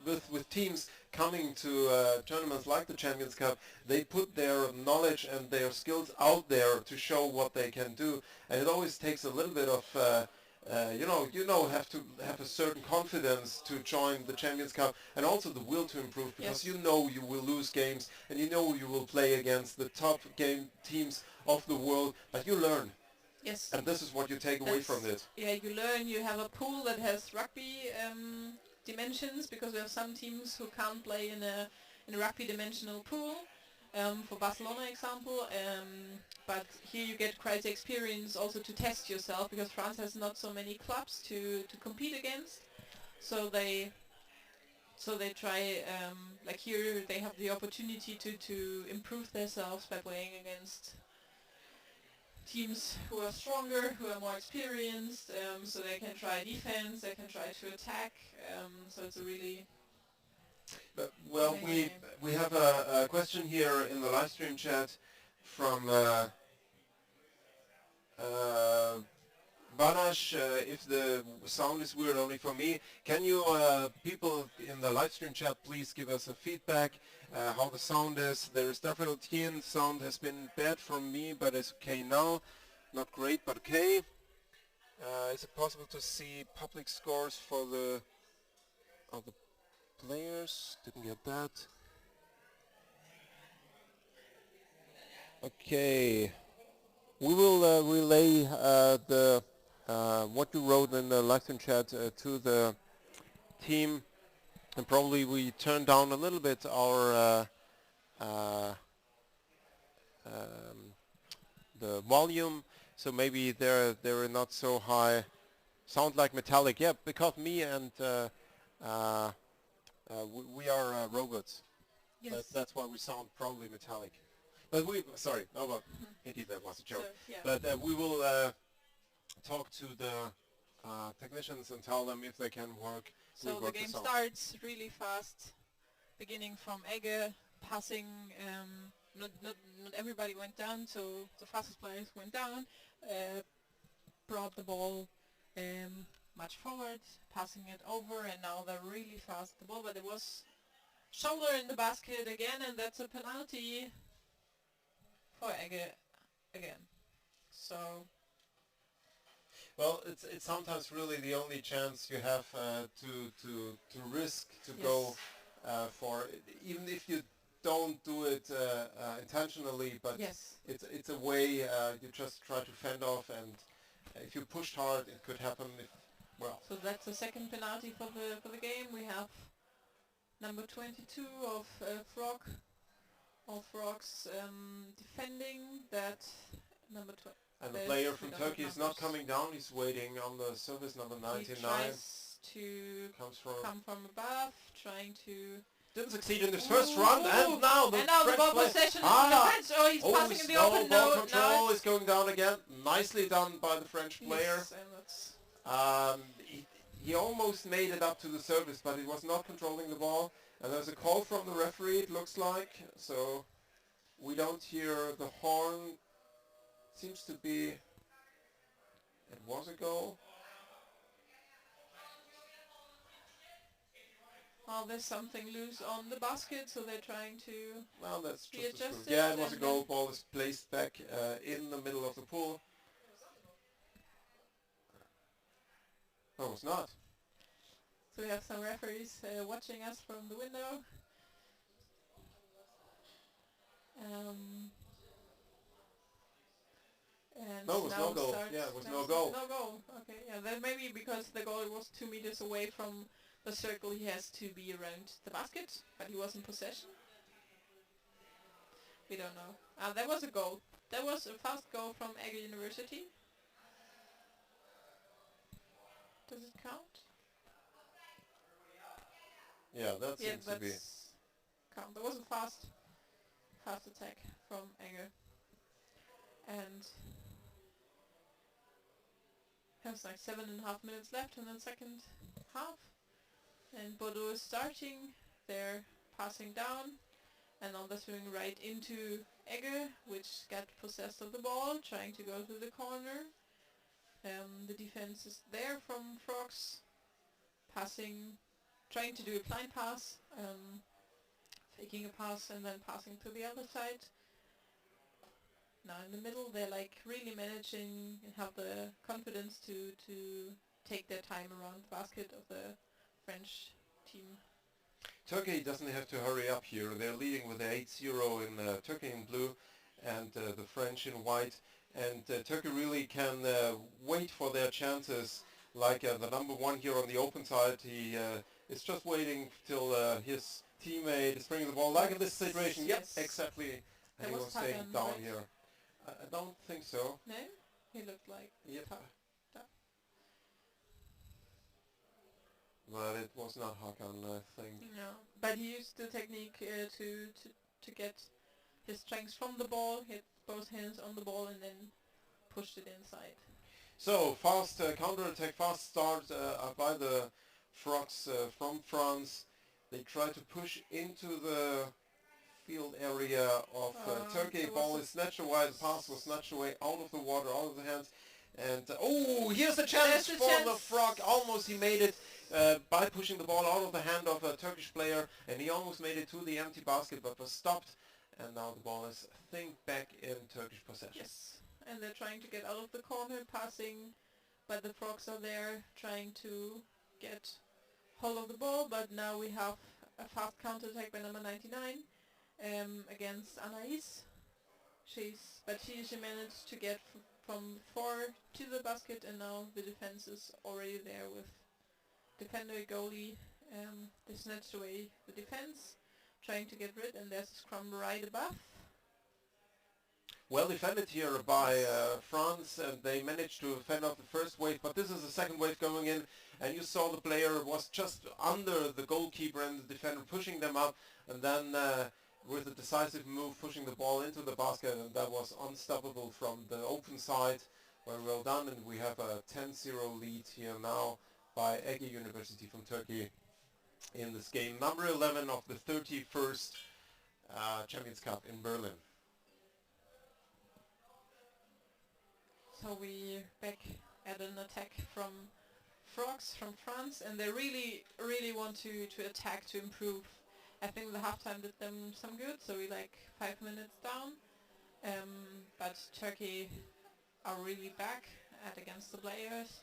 with teams coming to tournaments like the Champions Cup, they put their knowledge and their skills out there to show what they can do, and it always takes a little bit of have to have a certain confidence to join the Champions Cup, and also the will to improve, because Yes. you know you will lose games, and you know you will play against the top teams of the world, but you learn. Yes. And this is what you take away from this. Yeah, you learn. You have a pool that has rugby dimensions, because we have some teams who can't play in a rugby dimensional pool. For Barcelona example, but here you get quite the experience also to test yourself, because France has not so many clubs to compete against, so they try, like here they have the opportunity to improve themselves by playing against teams who are stronger, who are more experienced, so they can try defense, they can try to attack, so it's a really... Well, we have a question here in the live stream chat from Banash, if the sound is weird only for me, can you people in the live stream chat please give us a feedback how the sound is? There is definitely sound has been bad from me, but it's okay now. Not great, but okay. Is it possible to see public scores for the players? Didn't get that. Okay. We will relay the what you wrote in the live stream chat to the team, and probably we turn down a little bit our the volume, so maybe they're not so high. Sound like metallic, yeah, because me and we are robots. Yes. That's why we sound probably metallic. But sorry, no, but indeed that was a joke. So, yeah. But we will talk to the technicians and tell them if they can work. So the game starts really fast, beginning from Egge, passing, not everybody went down, so the fastest players went down, brought the ball much forward, passing it over, and now they're really fast the ball, but it was shoulder in the basket again, and that's a penalty for Egge again. So well, it's sometimes really the only chance you have to risk to yes. go for, even if you don't do it intentionally, but yes. it's a way you just try to fend off, and if you pushed hard, it could happen. Well, so that's the second penalty for the game. We have number 22 of Frog. All Frogs defending that number 12. And the player from Turkey is not coming down. He's waiting on the service, number 99. He tries to come from above, trying to... Didn't succeed in his first run, and now the ball possession in the French. Oh, he's passing in the open. Ball control is going down again. Nicely done by the French player. Yes, and that's he almost made it up to the service, but he was not controlling the ball. And there's a call from the referee, it looks like. So we don't hear the horn. Seems to be... It was a goal. Well, there's something loose on the basket, so they're trying to... Well, that's just adjusted. Yeah, it was a goal. Ball is placed back in the middle of the pool. No, it was not. So we have some referees watching us from the window. And no, it was no goal. Yeah, it was no goal. No goal. Okay, yeah, then maybe because the goal was 2 meters away from the circle, he has to be around the basket, but he was in possession. We don't know. That was a goal. That was a fast goal from Egge University. Does it count? Yeah, that seems to be. Count. There was a fast attack from Egge. And there's like 7.5 minutes left in the second half. And Bordeaux is starting. They're passing down. And now they're swinging right into Egge, which got possessed of the ball, trying to go to the corner. The defense is there from Frogs, passing, trying to do a blind pass, faking a pass and then passing to the other side. Now in the middle they're like really managing and have the confidence to take their time around the basket of the French team. Turkey doesn't have to hurry up here. They're leading with 8-0 in Turkey in blue and the French in white. And Turkey really can wait for their chances, like the number one here on the open side. He is just waiting till his teammate is bringing the ball, like in this situation. Yes. Yep, exactly. And he was staying down here. I don't think so. No? He looked like tough. But it was not Hakan, I think. No, but he used the technique to get his strength from the ball, hit both hands on the ball and then pushed it inside. So fast counter-attack, fast start by the Frogs from France. They try to push into the field area of Turkey. Ball is snatched away, the pass was snatched away out of the water, out of the hands. And oh, here's a chance There's a for the chance. Frog. Almost he made it by pushing the ball out of the hand of a Turkish player, and he almost made it to the empty basket, but was stopped. And now the ball is, I think, back in Turkish possession. Yes, and they're trying to get out of the corner, passing, but the Frogs are there trying to get hold of the ball. But now we have a fast counter-attack by number 99 against Anais. She managed to get from 4 to the basket, and now the defense is already there with defender, goalie. They snatched away the defense, trying to get rid, and there's a scrum right above. Well defended here by France, and they managed to fend off the first wave, but this is the second wave going in, and you saw the player was just under the goalkeeper and the defender pushing them up, and then with a decisive move pushing the ball into the basket, and that was unstoppable from the open side. Very well done, and we have a 10-0 lead here now by Ege University from Turkey in this game. Number 11 of the 31st Champions Cup in Berlin. So we're back at an attack from Frogs from France, and they really want to attack to improve. I think the halftime did them some good, so we're like 5 minutes down. But Turkey are really back at against the players.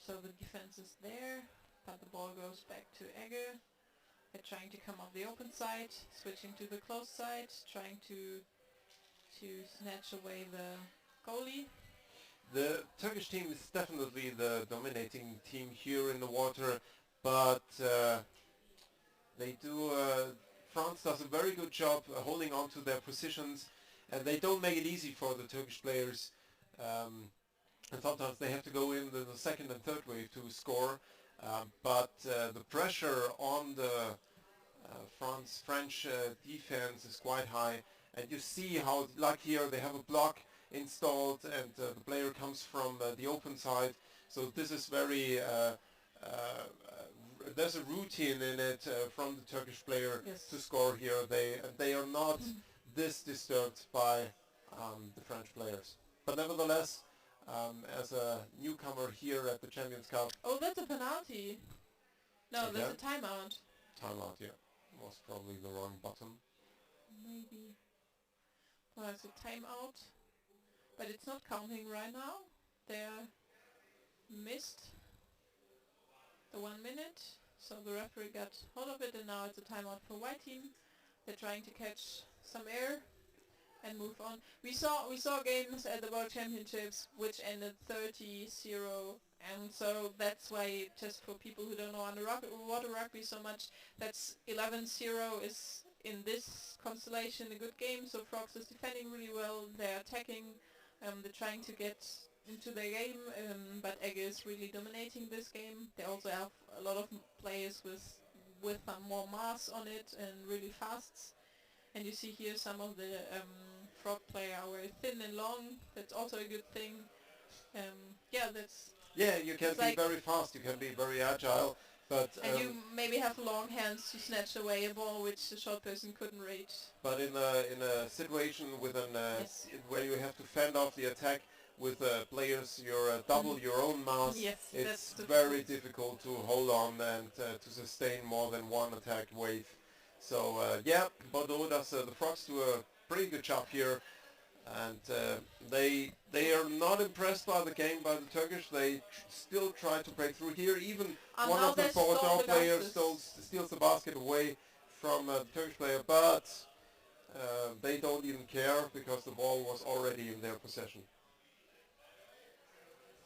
So the defense is there, but the ball goes back to Ege. They're trying to come off the open side, switching to the close side, trying to snatch away the goalie. The Turkish team is definitely the dominating team here in the water, but France does a very good job holding on to their positions, and they don't make it easy for the Turkish players. And sometimes they have to go in the second and third wave to score, but the pressure on the French defense is quite high. And you see how, like here, they have a block installed, and the player comes from the open side. So this is very, there's a routine in it from the Turkish player to score here. They are not this disturbed by the French players. But nevertheless, as a newcomer here at the Champions Cup. Oh, that's a penalty. No, Okay. that's a timeout. Timeout, yeah. Was probably the wrong button. Maybe. Well, it's a timeout, but it's not counting right now. They're missed the 1 minute, so the referee got hold of it, and now it's a timeout for white team. They're trying to catch some air and move on. We saw games at the World Championships which ended 30-0, and so that's why, just for people who don't know underwater rugby so much, that's 11-0 is in this constellation a good game. So Frogs is defending really well, they're attacking, they're trying to get into their game, but Ege is really dominating this game. They also have a lot of players with more mass on it and really fast. And you see here some of the Frog players are very thin and long. That's also a good thing. Yeah, you can be very fast, you can be very agile, but and you maybe have long hands to snatch away a ball which the short person couldn't reach. But in a situation with where you have to fend off the attack with players double your own mass, it's very difficult to hold on and to sustain more than one attack wave. So yeah, Bordeaux does the Frogs do a pretty good job here, and they are not impressed by the game by the Turkish. They still try to break through here. Even one of the Bordeaux players steals the basket away from the Turkish player, but they don't even care because the ball was already in their possession.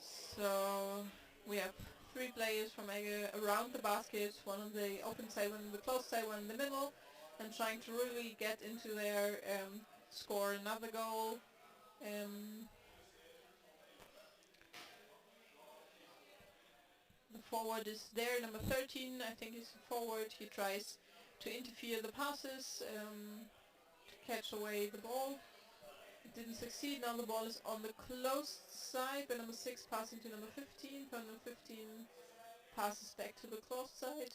So we have 3 players from Ege around the basket, one on the open side, one on the close side, one in the middle, and trying to really get into there, score another goal. The forward is there, number 13, I think he's forward. He tries to interfere the passes, to catch away the ball. It didn't succeed. Now the ball is on the closed side, by number 6 passing to number 15. From number 15 passes back to the closed side.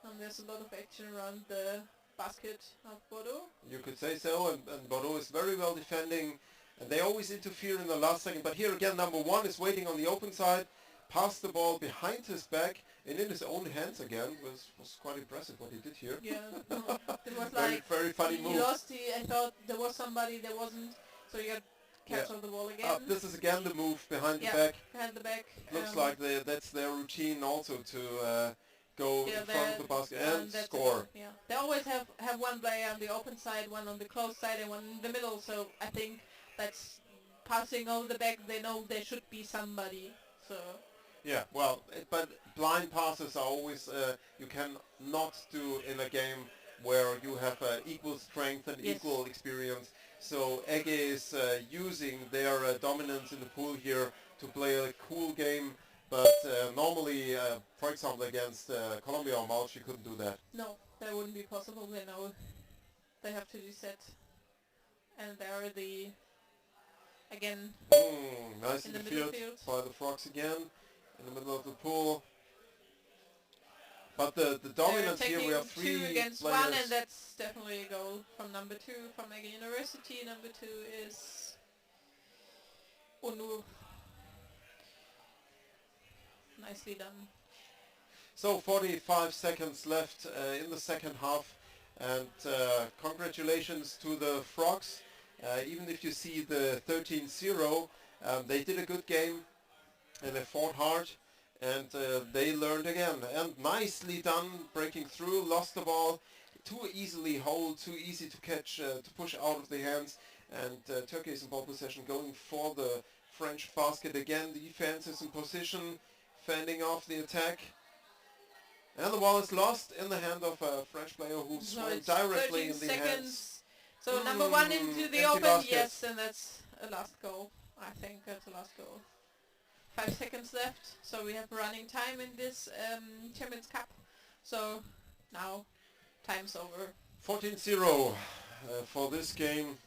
And there's a lot of action around the basket of Bordeaux. You could say so, and Bordeaux is very well defending, and they always interfere in the last second. But here again, number one is waiting on the open side, passed the ball behind his back and in his own hands again. Was quite impressive what he did here. Yeah, no, it was Very, like very funny he move. lost. I thought there was somebody, there wasn't, so he got captured the ball again. This is again the move behind the Yeah, back. behind the back. Looks like that's their routine also to go in front of the basket and that's score. it. Yeah, they always have one player on the open side, one on the closed side, and one in the middle. So I think that's passing over the back. They know there should be somebody. So Yeah, well, but blind passes are always you can not do in a game where you have equal strength and Yes. equal experience. So Ege is using their dominance in the pool here to play a cool game. But normally, for example, against Colombia or Malta, you couldn't do that. no, that wouldn't be possible. They know they have to reset, and they are again Nice in in the the field midfield. by the Frogs again, in the middle of the pool. But the dominance They're here, we taking have three 2 against players. 1, and that's definitely a goal from number 2 from Ege University. Number 2 is Onur. Nicely done. So 45 seconds left in the second half, and congratulations to the Frogs. Even if you see the 13-0, they did a good game and they fought hard, and they learned again. And nicely done, breaking through, lost the ball, too easily hold, too easy to catch, to push out of the hands, and Turkey is in ball possession, going for the French basket again. The defense is in position, fending off the attack. And the ball is lost in the hand of a French player who So swung it's directly 13 in the seconds. hands. So number 1 into the empty open, basket. yes, and that's a last goal. I think that's a last goal. 5 seconds left, so we have running time in this Champions Cup. So now time's over. 14-0 for this game.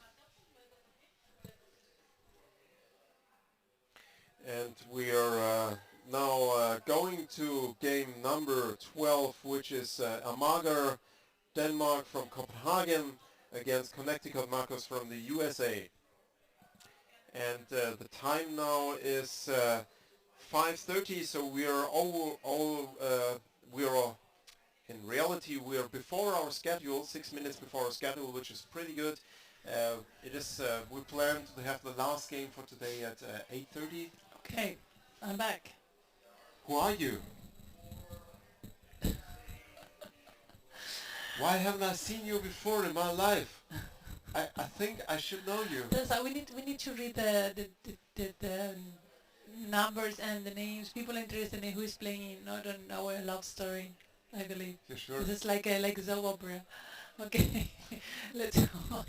And we are now going to game number 12, which is Amager, Denmark from Copenhagen against Connecticut Marcos from the USA. And the time now is 5:30, so we are in reality we are before our schedule, 6 minutes before our schedule, which is pretty good. It is we plan to have the last game for today at 8:30. Okay, I'm back. Who are you? Why haven't I seen you before in my life? I think I should know you. So we need to read the numbers and the names. People interested in who is playing, not on our love story, I believe. You sure? This is like a soap opera. Okay, let's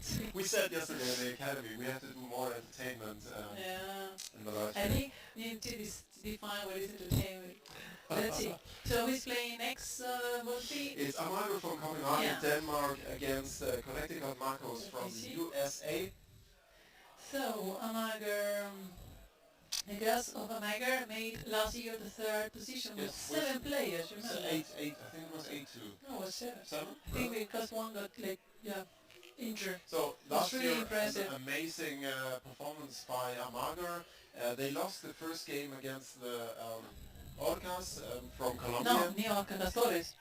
see. We said yesterday at the academy we have to do more entertainment Yeah. in the live I stream. think we need to define what is entertainment. Let's see. So who's playing next? Will be It's Amager from Copenhagen, Yeah. Denmark against Connecticut Marcos from the USA. so Amager. The girls of Amager made last year the third position with Yes, with 7 players. It's Remember? 8, I think it was 8-2. No, it was 7. 7? I think because one got injured. So last really year, impressive. an amazing performance by Amager. They lost the first game against the Orcas from Colombia. No, Neo Castores.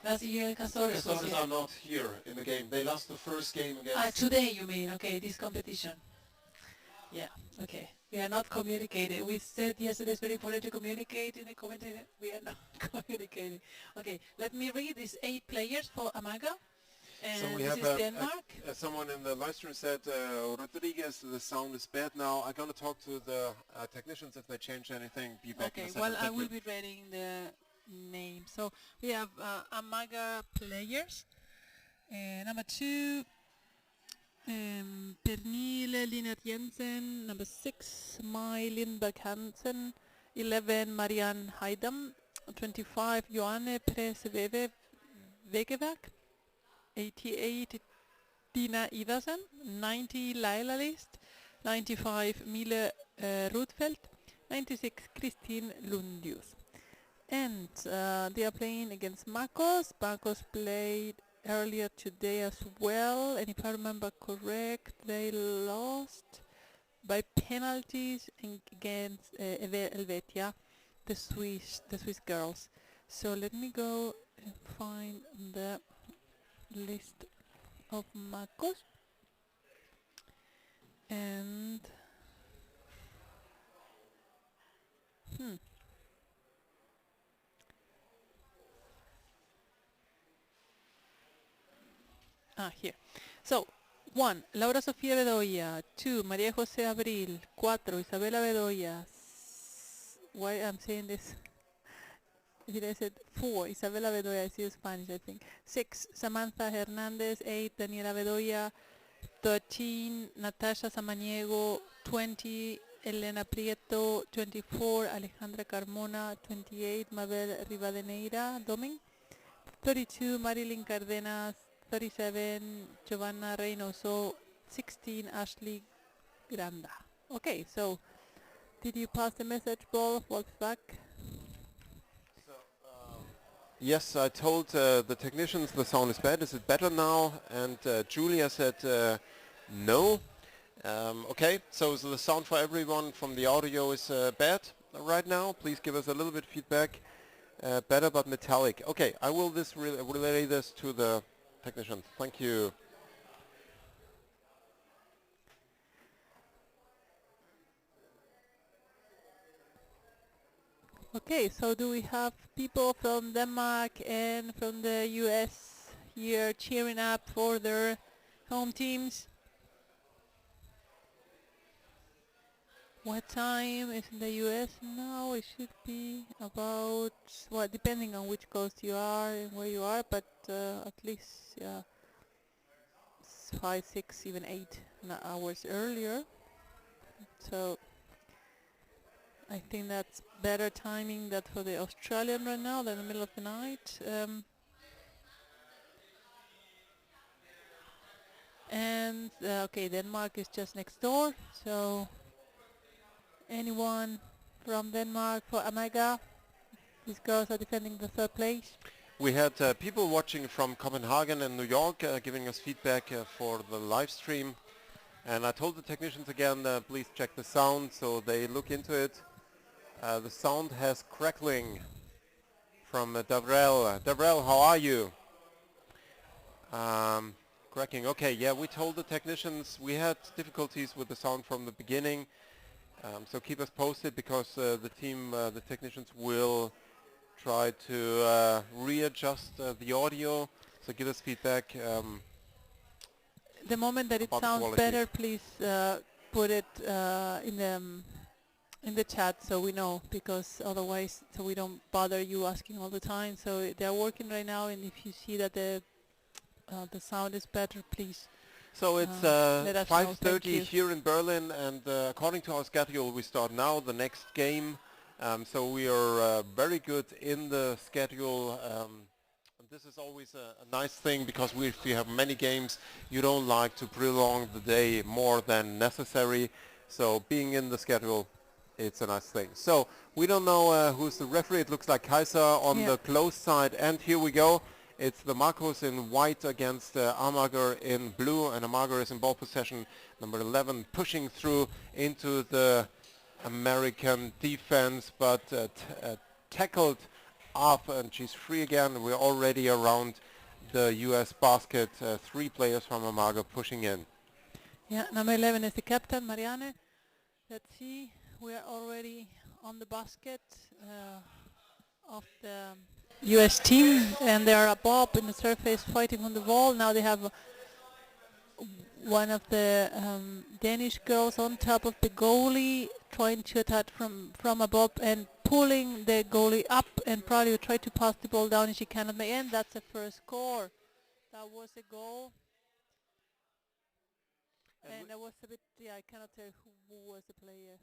Last year Castores was Castores here. are not here in the game. They lost the first game against... Today you mean, okay, this competition. Yeah, okay. We are not communicating. We said yesterday it's very important to communicate in the commentary. We are not communicating. Okay, let me read these 8 players for Amager. And So we this have is Denmark. someone in the live stream said, Rodriguez, the sound is bad now. I'm going to talk to the technicians if they change anything. Be back in a Okay, second. well, I Thank will you. be reading the names. So we have Amager players. Number 2, Pernille Linert Jensen. Number 6, Mai Lindberg Hansen. 11, Marianne Heidam. 25, Joanne Preseveve Wegewerk. 88, Dina Iversen. 90, Laila List. 95, Mille Rudfeldt. 96, Christine Lundius. And they are playing against Marcos. Marcos played earlier today as well, and if I remember correct, they lost by penalties against Helvetia, the Swiss girls. So let me go and find the list of Marcos and here. So 1, Laura Sofía Bedoya. 2, María José Abril. 4, Isabela Bedoya. Why I'm saying this? Did I said 4, Isabela Bedoya, I see Spanish, I think. 6, Samantha Hernandez. 8, Daniela Bedoya. 13, Natasha Samaniego. 20, Elena Prieto. 24, Alejandra Carmona. 28, Mabel Rivadeneira Domin. 32, Marilyn Cardenas. 37, Giovanna Reynoso. 16, Ashley Granda. Okay, so did you pass the message, Paul, Volkswagen? Yes, I told the technicians the sound is bad. Is it better now? And Julia said no. Okay, so the sound for everyone from the audio is bad right now. Please give us a little bit feedback. Better but metallic. Okay, I will relay this to the technicians. Thank you. Okay, so do we have people from Denmark and from the US here cheering up for their home teams? What time is in the US now? It should be about, well, depending on which coast you are and where you are, but at least, yeah, 5, 6, even 8 hours earlier. So I think that's better timing that for the Australian right now than the middle of the night. And okay, Denmark is just next door, so anyone from Denmark for Amaga? These girls are defending the 3rd place. We had people watching from Copenhagen and New York giving us feedback for the live stream. And I told the technicians again, please check the sound, so they look into it. The sound has crackling from Davrel. Davrel, how are you? Cracking. Okay, yeah, we told the technicians we had difficulties with the sound from the beginning. So keep us posted because the team, the technicians will try to readjust the audio. So give us feedback. The moment that it sounds better, please put it in the chat so we know, because otherwise, so we don't bother you asking all the time. So they're working right now, and if you see that the sound is better, please. So it's 5:30 here in Berlin, and according to our schedule, we start now the next game. So we are very good in the schedule. And this is always a nice thing, because if you have many games, you don't like to prolong the day more than necessary. So being in the schedule, it's a nice thing. So we don't know who's the referee. It looks like Kaiser on the close side, and here we go. It's the Marcos in white against Amager in blue, and Amager is in ball possession. Number 11 pushing through into the American defense, but tackled up, and she's free again. We're already around the US basket. 3 players from Amager pushing in. Yeah, number 11 is the captain, Marianne. Let's see, we are already on the basket of the US team, and they are above in the surface fighting on the wall. Now they have one of the Danish girls on top of the goalie, trying to attack from above and pulling the goalie up, and probably try to pass the ball down, and she cannot make it. That's the first score. That was a goal. And that was a bit, I cannot tell who was the player.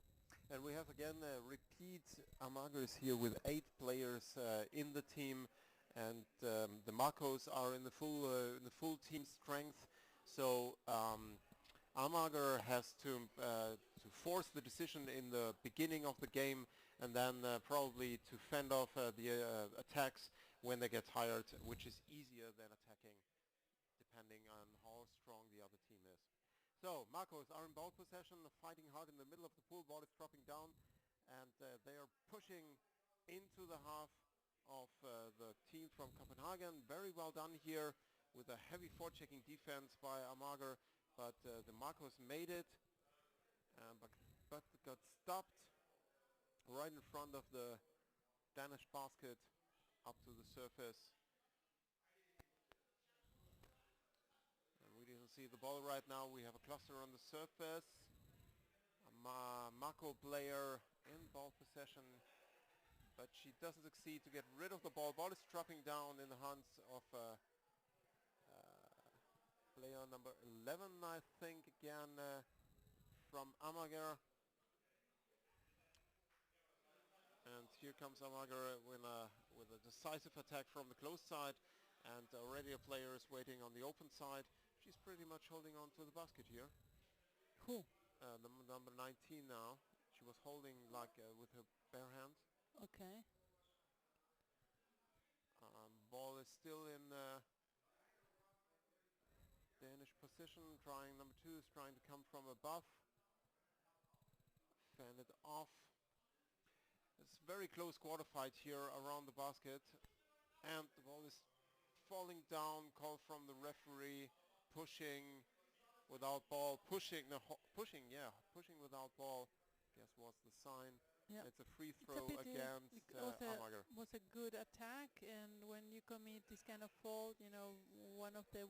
And we have again repeat. Amager is here with 8 players in the team, and the Marcos are in the full team strength. So Amager has to force the decision in the beginning of the game, and then probably to fend off the attacks when they get tired, which is easier than attacking depending on how strong the other team is. So Marcos are in ball possession, fighting hard in the middle of the pool. Ball is dropping down, and they are pushing into the half of the team from Copenhagen. Very well done here with a heavy forechecking defense by Amager, but the Marcos made it, but got stopped right in front of the Danish basket up to the surface. And we didn't see the ball right now. We have a cluster on the surface. A Mako player in ball possession, but she doesn't succeed to get rid of the ball. Ball is dropping down in the hands of player number 11, I think, again from Amager. And here comes Amager with a decisive attack from the close side, and already a player is waiting on the open side. She's pretty much holding on to the basket here. Who? Number 19 now. She was holding like with her bare hand. Okay. Ball is still in Danish position. Number 2 is trying to come from above. Fan it off. It's a very close quarter fight here around the basket, and the ball is falling down. Call from the referee. Pushing without ball. Pushing without ball. Guess was the sign. Yeah. It's a free throw against Amager. It was a good attack, and when you commit this kind of fault, you know, one of the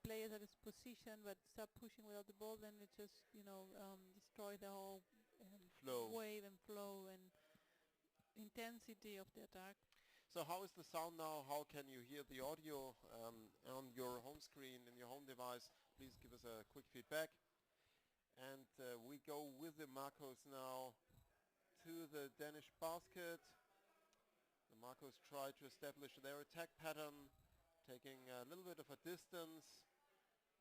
players that is positioned but start pushing without the ball, then it just, you know, destroy the whole wave and flow and intensity of the attack. So how is the sound now? How can you hear the audio on your home screen in your home device? Please give us a quick feedback. And we go with the Marcos now to the Danish basket. The Marcos try to establish their attack pattern, taking a little bit of a distance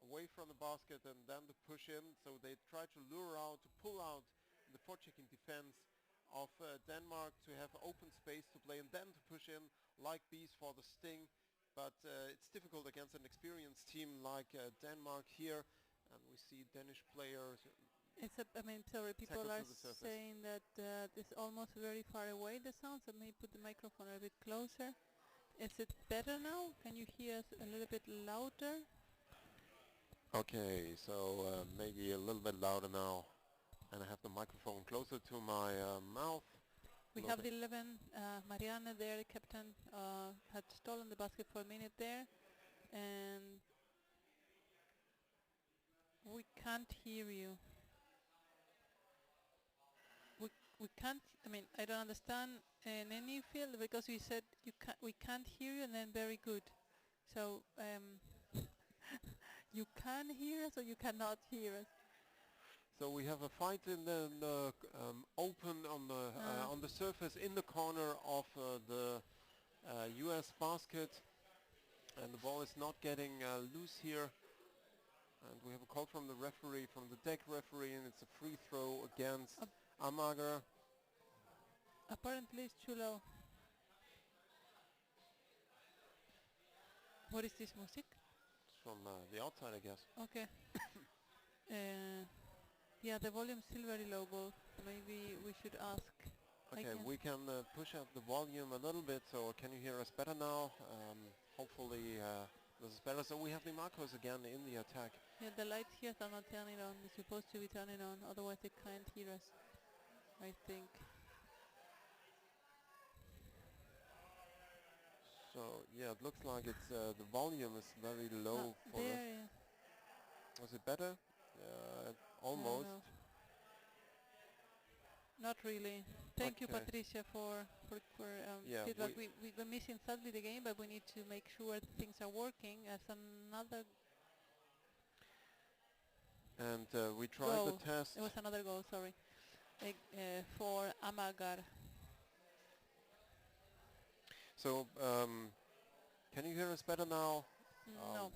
away from the basket and then to push in. So they try to lure out, to pull out the forechecking defense of Denmark to have open space to play and then to push in like bees for the sting. But it's difficult against an experienced team like Denmark here, and we see Danish players. Sorry, people are saying that it's almost very far away, the sound, so maybe put the microphone a bit closer. Is it better now? Can you hear us a little bit louder? Okay, so maybe a little bit louder now. And I have the microphone closer to my mouth. We have the 11, Marianne there, the captain, had stolen the basket for a minute there, and we can't hear you. We can't, I don't understand in any field, because you said we can't hear you, and then very good. So, you can hear us or you cannot hear us? So we have a fight in the open on the surface in the corner of the US basket, and the ball is not getting loose here. And we have a call from the referee, from the deck referee, and it's a free throw against Amager. Apparently it's too low. What is this music? It's from the outside, I guess. Okay. Yeah, the volume's still very low, both. Maybe we should ask. Okay, we can push up the volume a little bit, so can you hear us better now? Hopefully this is better. So we have the Marcos again in the attack. Yeah, the lights here are not turning on. They're supposed to be turning on, otherwise they can't hear us, I think. So yeah, it looks like it's the volume is very low for us. Yeah. Was it better? Almost. No. Not really. Thank you, Patricia, for feedback. We're missing sadly the game, but we need to make sure things are working. As another. And we tried the test. It was another goal. Sorry, for Amager. So can you hear us better now? No.